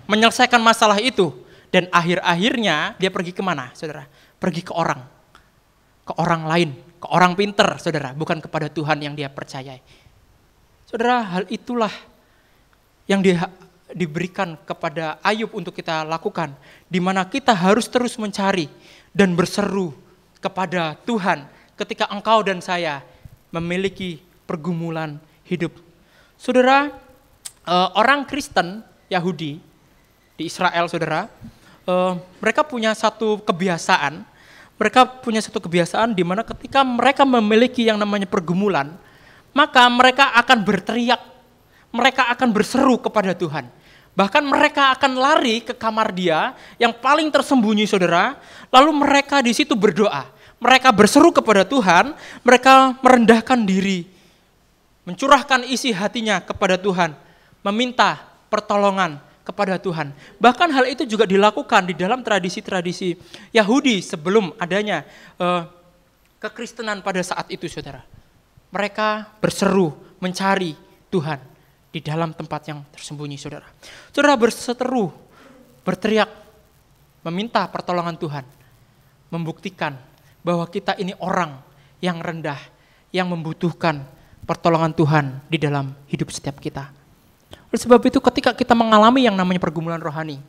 D: menyelesaikan masalah itu. Dan akhir-akhirnya dia pergi kemana, saudara? Pergi ke orang lain, ke orang pinter, saudara, bukan kepada Tuhan yang dia percayai. Saudara, hal itulah yang diberikan kepada Ayub untuk kita lakukan, di mana kita harus terus mencari dan berseru kepada Tuhan ketika engkau dan saya memiliki pergumulan hidup. Saudara, orang Kristen Yahudi di Israel, saudara, mereka punya satu kebiasaan. Mereka punya satu kebiasaan di mana ketika mereka memiliki yang namanya pergumulan, maka mereka akan berteriak, mereka akan berseru kepada Tuhan. Bahkan mereka akan lari ke kamar dia yang paling tersembunyi, saudara. Lalu mereka di situ berdoa. Mereka berseru kepada Tuhan, mereka merendahkan diri, mencurahkan isi hatinya kepada Tuhan, meminta pertolongan kepada Tuhan. Bahkan hal itu juga dilakukan di dalam tradisi-tradisi Yahudi sebelum adanya kekristenan pada saat itu, saudara. Mereka berseru mencari Tuhan di dalam tempat yang tersembunyi, saudara. Saudara berseteru, berteriak, meminta pertolongan Tuhan, membuktikan bahwa kita ini orang yang rendah, yang membutuhkan pertolongan Tuhan di dalam hidup setiap kita. Oleh sebab itu ketika kita mengalami yang namanya pergumulan rohani,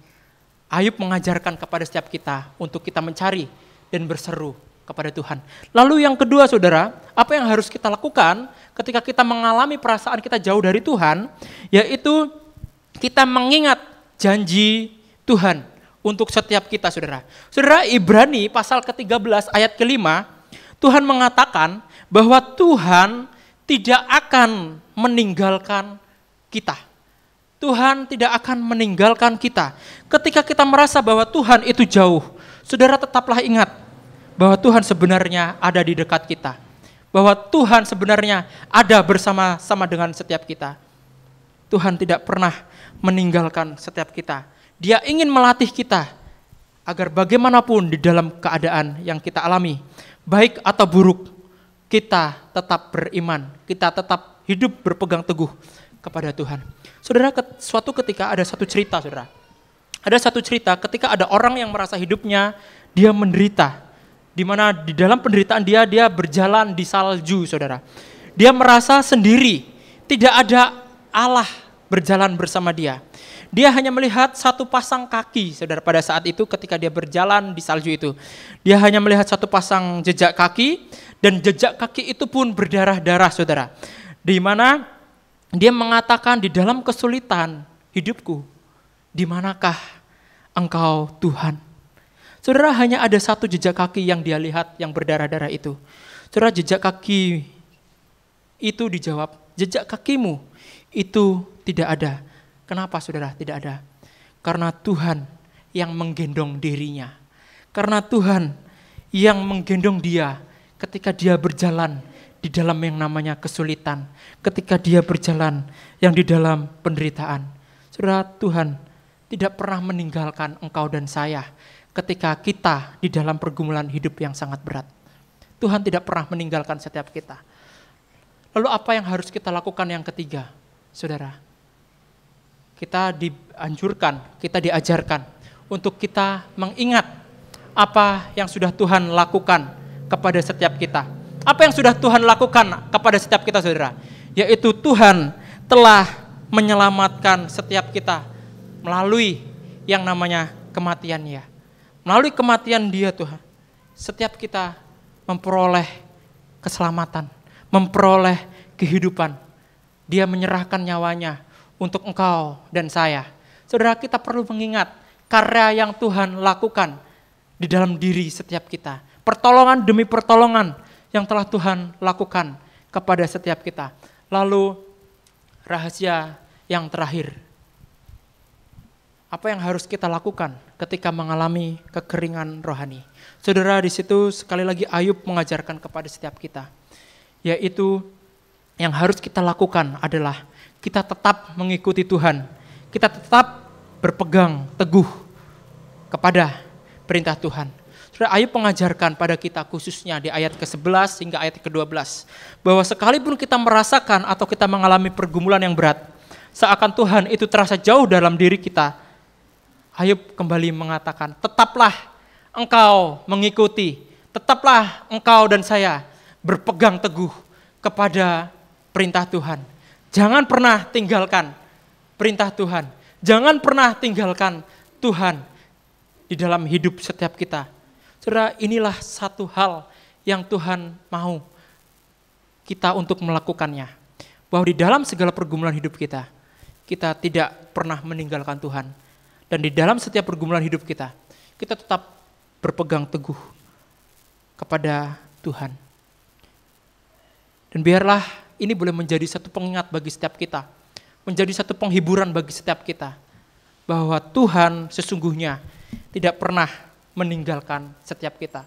D: Ayub mengajarkan kepada setiap kita untuk kita mencari dan berseru kepada Tuhan. Lalu yang kedua, saudara, apa yang harus kita lakukan ketika kita mengalami perasaan kita jauh dari Tuhan, yaitu kita mengingat janji Tuhan untuk setiap kita, saudara. Saudara, Ibrani pasal ke-13 ayat ke-5, Tuhan mengatakan bahwa Tuhan tidak akan meninggalkan kita. Tuhan tidak akan meninggalkan kita. Ketika kita merasa bahwa Tuhan itu jauh, saudara tetaplah ingat bahwa Tuhan sebenarnya ada di dekat kita. Bahwa Tuhan sebenarnya ada bersama-sama dengan setiap kita. Tuhan tidak pernah meninggalkan setiap kita. Dia ingin melatih kita agar bagaimanapun di dalam keadaan yang kita alami, baik atau buruk, kita tetap beriman, kita tetap hidup berpegang teguh kepada Tuhan. Saudara, suatu ketika ada satu cerita, saudara. Ada satu cerita ketika ada orang yang merasa hidupnya dia menderita, di mana di dalam penderitaan dia berjalan di salju, saudara. Dia merasa sendiri, tidak ada Allah berjalan bersama dia. Dia hanya melihat satu pasang kaki, saudara, pada saat itu ketika dia berjalan di salju itu. Dia hanya melihat satu pasang jejak kaki, dan jejak kaki itu pun berdarah-darah, saudara. Di mana dia mengatakan, di dalam kesulitan hidupku, di manakah Engkau Tuhan? Saudara, hanya ada satu jejak kaki yang dia lihat yang berdarah-darah itu. Saudara, jejak kaki itu dijawab, jejak kakimu itu tidak ada. Kenapa, saudara, tidak ada? Karena Tuhan yang menggendong dirinya. Karena Tuhan yang menggendong dia ketika dia berjalan di dalam yang namanya kesulitan. Ketika dia berjalan yang di dalam penderitaan. Saudara, Tuhan tidak pernah meninggalkan engkau dan saya ketika kita di dalam pergumulan hidup yang sangat berat. Tuhan tidak pernah meninggalkan setiap kita. Lalu apa yang harus kita lakukan yang ketiga, saudara? Kita dianjurkan, kita diajarkan untuk kita mengingat apa yang sudah Tuhan lakukan kepada setiap kita. Apa yang sudah Tuhan lakukan kepada setiap kita, saudara? Yaitu Tuhan telah menyelamatkan setiap kita melalui yang namanya kematian-Nya. Melalui kematian Dia, Tuhan, setiap kita memperoleh keselamatan, memperoleh kehidupan. Dia menyerahkan nyawanya untuk engkau dan saya. Saudara, kita perlu mengingat karya yang Tuhan lakukan di dalam diri setiap kita. Pertolongan demi pertolongan yang telah Tuhan lakukan kepada setiap kita. Lalu rahasia yang terakhir. Apa yang harus kita lakukan ketika mengalami kekeringan rohani? Saudara, di situ sekali lagi Ayub mengajarkan kepada setiap kita. Yaitu yang harus kita lakukan adalah kita tetap mengikuti Tuhan. Kita tetap berpegang teguh kepada perintah Tuhan. Saudara, Ayub mengajarkan pada kita khususnya di ayat ke-11 hingga ayat ke-12. Bahwa sekalipun kita merasakan atau kita mengalami pergumulan yang berat, seakan Tuhan itu terasa jauh dalam diri kita, Ayub kembali mengatakan, tetaplah engkau mengikuti, tetaplah engkau dan saya berpegang teguh kepada perintah Tuhan. Jangan pernah tinggalkan perintah Tuhan. Jangan pernah tinggalkan Tuhan di dalam hidup setiap kita. Saudara, inilah satu hal yang Tuhan mau kita untuk melakukannya. Bahwa di dalam segala pergumulan hidup kita, kita tidak pernah meninggalkan Tuhan. Dan di dalam setiap pergumulan hidup kita, kita tetap berpegang teguh kepada Tuhan. Dan biarlah ini boleh menjadi satu pengingat bagi setiap kita, menjadi satu penghiburan bagi setiap kita, bahwa Tuhan sesungguhnya tidak pernah meninggalkan setiap kita,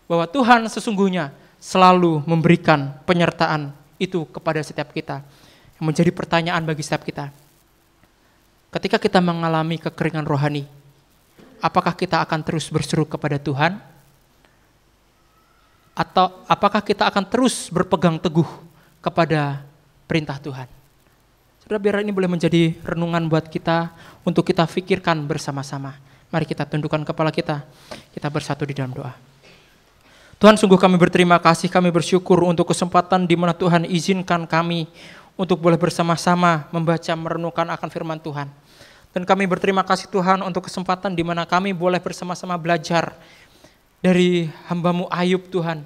D: bahwa Tuhan sesungguhnya selalu memberikan penyertaan itu kepada setiap kita. Yang menjadi pertanyaan bagi setiap kita, ketika kita mengalami kekeringan rohani, apakah kita akan terus berseru kepada Tuhan? Atau apakah kita akan terus berpegang teguh kepada perintah Tuhan? Saudara, biar ini boleh menjadi renungan buat kita untuk kita pikirkan bersama-sama. Mari kita tundukkan kepala kita bersatu di dalam doa. Tuhan, sungguh kami berterima kasih, kami bersyukur untuk kesempatan di mana Tuhan izinkan kami untuk boleh bersama-sama membaca, merenungkan akan firman Tuhan. Dan kami berterima kasih Tuhan untuk kesempatan di mana kami boleh bersama-sama belajar dari hamba-Mu Ayub, Tuhan,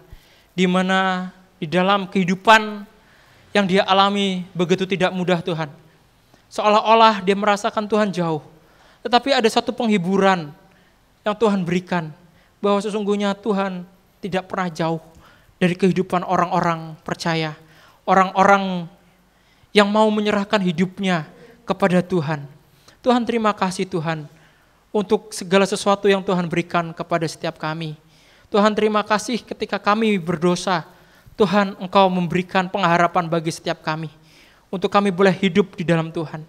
D: di mana di dalam kehidupan yang dia alami begitu tidak mudah, Tuhan. Seolah-olah dia merasakan Tuhan jauh. Tetapi ada satu penghiburan yang Tuhan berikan, bahwa sesungguhnya Tuhan tidak pernah jauh dari kehidupan orang-orang percaya, orang-orang yang mau menyerahkan hidupnya kepada Tuhan. Tuhan, terima kasih Tuhan untuk segala sesuatu yang Tuhan berikan kepada setiap kami. Tuhan, terima kasih ketika kami berdosa, Tuhan, Engkau memberikan pengharapan bagi setiap kami, untuk kami boleh hidup di dalam Tuhan.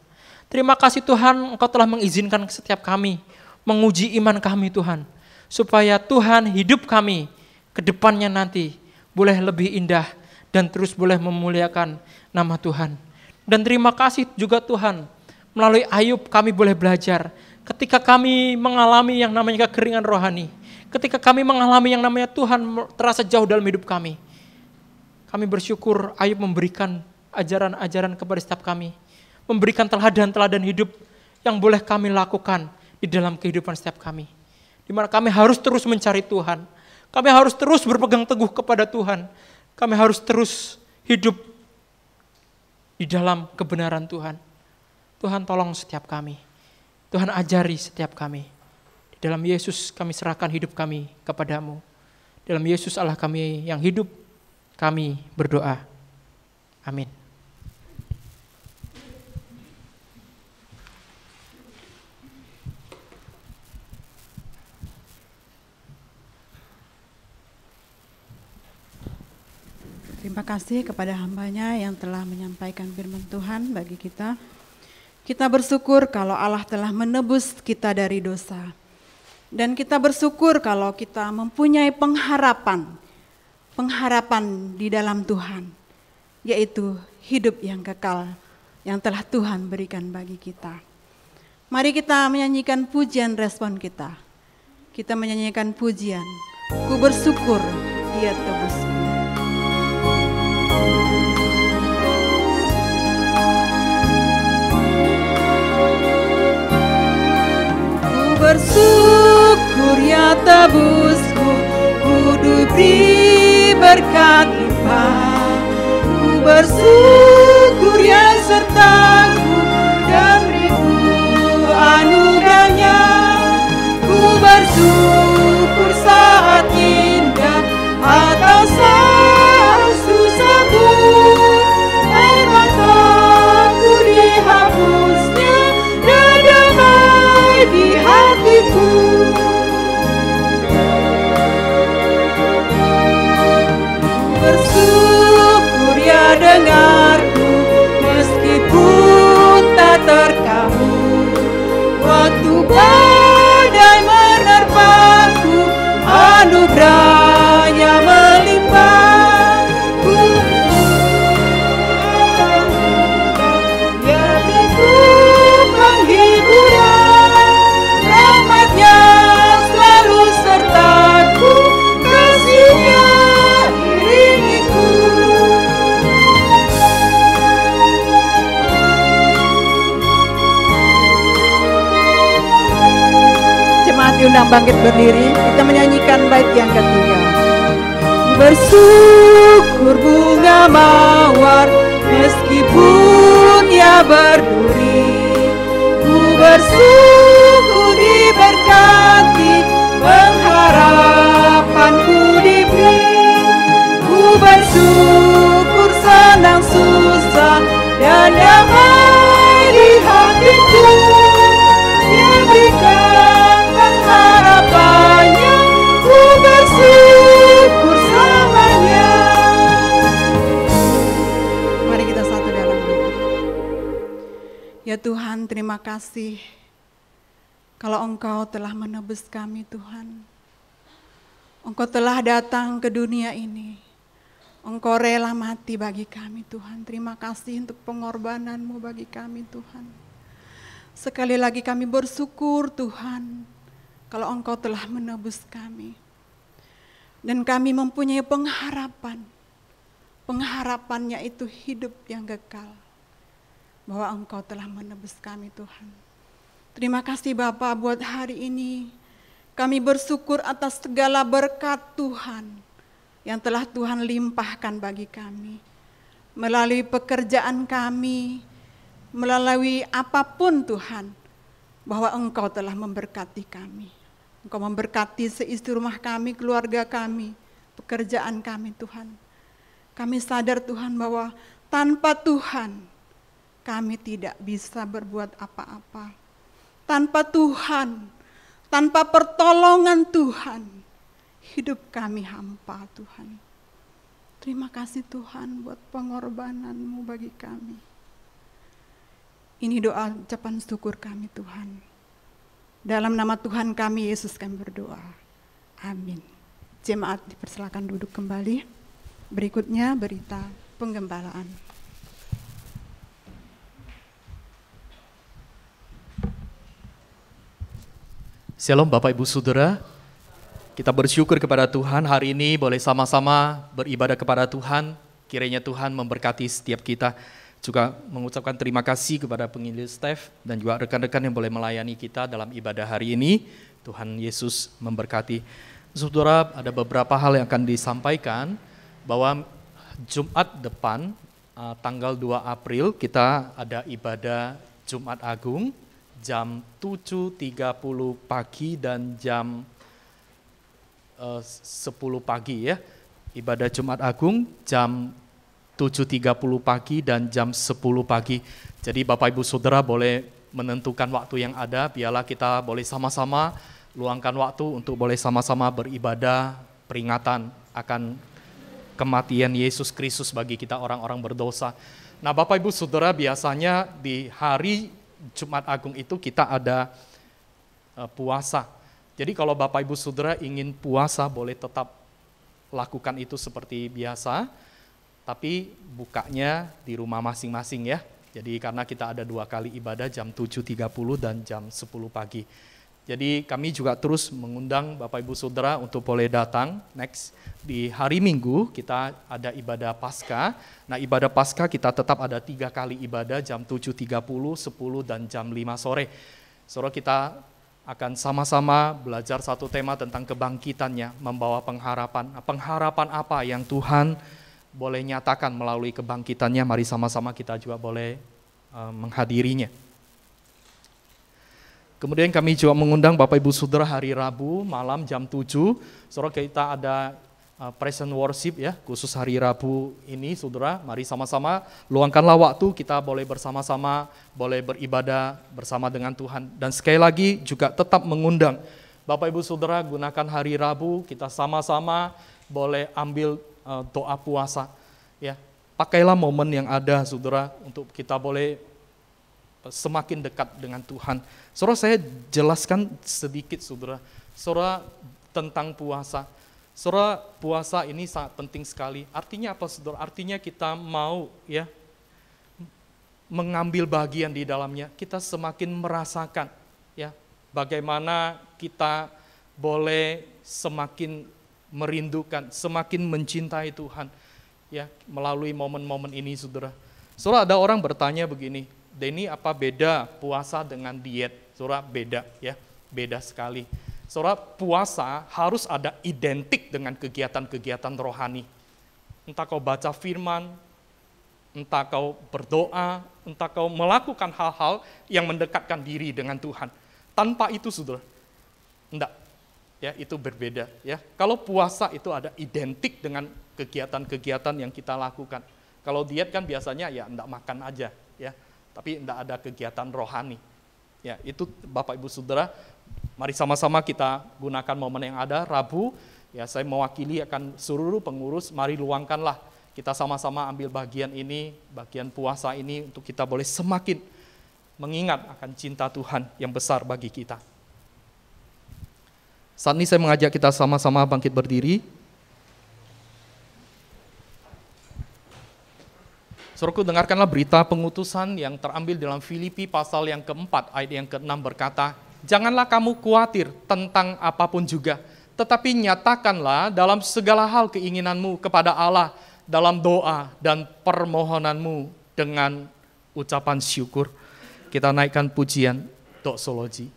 D: Terima kasih Tuhan, Engkau telah mengizinkan setiap kami, menguji iman kami Tuhan, supaya Tuhan hidup kami ke depannya nanti boleh lebih indah dan terus boleh memuliakan nama Tuhan. Dan terima kasih juga Tuhan, melalui Ayub kami boleh belajar ketika kami mengalami yang namanya kekeringan rohani, ketika kami mengalami yang namanya Tuhan terasa jauh dalam hidup kami. Kami bersyukur Ayub memberikan ajaran-ajaran kepada setiap kami, memberikan teladan-teladan hidup yang boleh kami lakukan di dalam kehidupan setiap kami. Di mana kami harus terus mencari Tuhan, kami harus terus berpegang teguh kepada Tuhan, kami harus terus hidup di dalam kebenaran Tuhan. Tuhan tolong setiap kami, Tuhan ajari setiap kami. Di dalam Yesus kami serahkan hidup kami kepadamu. Dalam Yesus Allah kami yang hidup, kami berdoa. Amin.
A: Terima kasih kepada hambanya yang telah menyampaikan firman Tuhan bagi kita. Kita bersyukur kalau Allah telah menebus kita dari dosa. Dan kita bersyukur kalau kita mempunyai pengharapan di dalam Tuhan. Yaitu hidup yang kekal yang telah Tuhan berikan bagi kita. Mari kita menyanyikan pujian respon kita. Kita menyanyikan pujian. Ku bersyukur Dia tebusku. Bersyukur ya tebusku, ku diberi berkat limpah. Ku bersyukur ya sertaku dan ribu anugerahnya. Ku bersyukur saat indah atau saat susahku, air mataku dihapusnya dan damai di hatiku. Bersyukur ya dengarku, meskipun tak terkabul. Waktu badai menerpaku, anugerahnya melimpah. Ku ya beriku penghiburan, rahmatnya selalu sertaku, kasihnya iringiku. Jemaat diundang bangkit berdiri, kita menyanyikan bait yang ketiga. Bersyukur bunga mawar, meskipun ia berduri. Ku bersyukur diberkati, pengharapanku diberi. Ku bersyukur senang susah dan damai di hatiku. Dia berikan pengharapannya, ku bersyukur selamanya. Mari kita satu dalam doa. Ya Tuhan, terima kasih kalau Engkau telah menebus kami Tuhan. Engkau telah datang ke dunia ini. Engkau rela mati bagi kami Tuhan. Terima kasih untuk pengorbanan-Mu bagi kami Tuhan. Sekali lagi kami bersyukur Tuhan kalau Engkau telah menebus kami. Dan kami mempunyai pengharapan. Pengharapannya itu hidup yang kekal. Bahwa Engkau telah menebus kami Tuhan. Terima kasih Bapa buat hari ini. Kami bersyukur atas segala berkat Tuhan yang telah Tuhan limpahkan bagi kami. Melalui pekerjaan kami, melalui apapun Tuhan, bahwa Engkau telah memberkati kami. Engkau memberkati seisi rumah kami, keluarga kami, pekerjaan kami Tuhan. Kami sadar Tuhan bahwa tanpa Tuhan kami tidak bisa berbuat apa-apa. Tanpa Tuhan, tanpa pertolongan Tuhan, hidup kami hampa Tuhan. Terima kasih Tuhan buat pengorbanan-Mu bagi kami. Ini doa ucapan syukur kami Tuhan. Dalam nama Tuhan kami Yesus kami berdoa. Amin. Jemaat dipersilakan duduk kembali. Berikutnya berita penggembalaan.
E: Shalom Bapak Ibu Saudara, kita bersyukur kepada Tuhan hari ini boleh sama-sama beribadah kepada Tuhan. Kiranya Tuhan memberkati setiap kita. Juga mengucapkan terima kasih kepada penginjil Steph dan juga rekan-rekan yang boleh melayani kita dalam ibadah hari ini. Tuhan Yesus memberkati. Saudara, ada beberapa hal yang akan disampaikan bahwa Jumat depan tanggal 2 April kita ada ibadah Jumat Agung jam 7.30 pagi dan jam 10 pagi ya. Ibadah Jumat Agung jam 7.30 pagi dan jam 10 pagi. Jadi Bapak Ibu Saudara boleh menentukan waktu yang ada, biarlah kita boleh sama-sama luangkan waktu untuk boleh sama-sama beribadah peringatan akan kematian Yesus Kristus bagi kita orang-orang berdosa. Nah Bapak Ibu Saudara, biasanya di hari Jumat Agung itu kita ada puasa. Jadi kalau Bapak Ibu Saudara ingin puasa boleh tetap lakukan itu seperti biasa, tapi bukanya di rumah masing-masing ya. Jadi karena kita ada 2 kali ibadah jam 7.30 dan jam 10 pagi. Jadi kami juga terus mengundang Bapak Ibu Saudara untuk boleh datang. Next, di hari Minggu kita ada ibadah Paskah. Nah ibadah Paskah kita tetap ada 3 kali ibadah jam 7.30, 10 dan jam 5 sore. Saudara, kita akan sama-sama belajar satu tema tentang kebangkitannya, membawa pengharapan. Pengharapan apa yang Tuhan boleh nyatakan melalui kebangkitannya, mari sama-sama kita juga boleh menghadirinya. Kemudian kami juga mengundang Bapak Ibu Saudara hari Rabu malam jam 7. Saudara, kita ada present worship ya, khusus hari Rabu ini Saudara. Mari sama-sama luangkanlah waktu, kita boleh bersama-sama, boleh beribadah bersama dengan Tuhan. Dan sekali lagi juga tetap mengundang Bapak Ibu Saudara gunakan hari Rabu, kita sama-sama boleh ambil doa puasa. Ya, pakailah momen yang ada Saudara untuk kita boleh semakin dekat dengan Tuhan. Saudara, saya jelaskan sedikit Saudara tentang puasa. Saudara, puasa ini sangat penting sekali. Artinya apa Saudara? Artinya kita mau ya mengambil bagian di dalamnya. Kita semakin merasakan ya bagaimana kita boleh semakin merindukan, semakin mencintai Tuhan ya melalui momen-momen ini Saudara. Saudara, ada orang bertanya begini, Denny, apa beda puasa dengan diet? Saudara, beda ya, beda sekali. Saudara, puasa harus ada identik dengan kegiatan-kegiatan rohani. Entah kau baca firman, entah kau berdoa, entah kau melakukan hal-hal yang mendekatkan diri dengan Tuhan. Tanpa itu Saudara, enggak. Ya, itu berbeda ya. Kalau puasa itu ada identik dengan kegiatan-kegiatan yang kita lakukan. Kalau diet kan biasanya ya enggak makan aja ya, tapi enggak ada kegiatan rohani. Ya, itu Bapak Ibu Saudara, mari sama-sama kita gunakan momen yang ada Rabu. Ya, saya mewakili akan seluruh pengurus, mari luangkanlah kita sama-sama ambil bagian ini, bagian puasa ini untuk kita boleh semakin mengingat akan cinta Tuhan yang besar bagi kita. Saat ini saya mengajak kita sama-sama bangkit berdiri. Saudaraku, dengarkanlah berita pengutusan yang terambil dalam Filipi pasal yang keempat, ayat yang ke-6 berkata, janganlah kamu khawatir tentang apapun juga, tetapi nyatakanlah dalam segala hal keinginanmu kepada Allah dalam doa dan permohonanmu dengan ucapan syukur. Kita naikkan pujian doxology.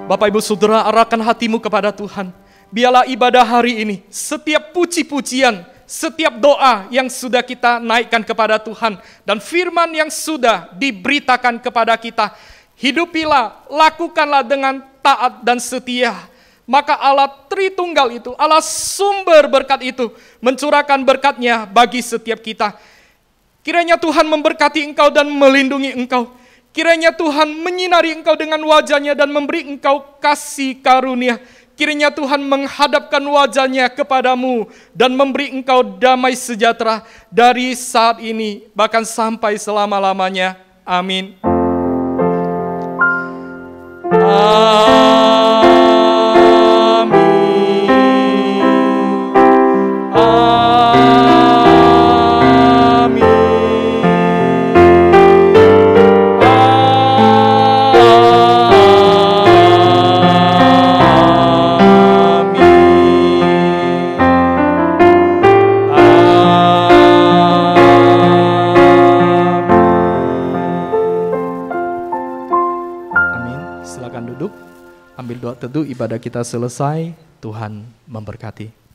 E: Bapak Ibu Saudara, arahkan hatimu kepada Tuhan. biarlah ibadah hari ini, setiap puji-pujian, setiap doa yang sudah kita naikkan kepada Tuhan, dan firman yang sudah diberitakan kepada kita, hidupilah, lakukanlah dengan taat dan setia. Maka Allah Tritunggal itu, Allah sumber berkat itu, mencurahkan berkat-Nya bagi setiap kita. Kiranya Tuhan memberkati engkau dan melindungi engkau. Kiranya Tuhan menyinari engkau dengan wajah-Nya dan memberi engkau kasih karunia. Kiranya Tuhan menghadapkan wajah-Nya kepadamu dan memberi engkau damai sejahtera dari saat ini bahkan sampai selama-lamanya. Amin. Silakan duduk, ambil doa teduh, ibadah kita selesai, Tuhan memberkati.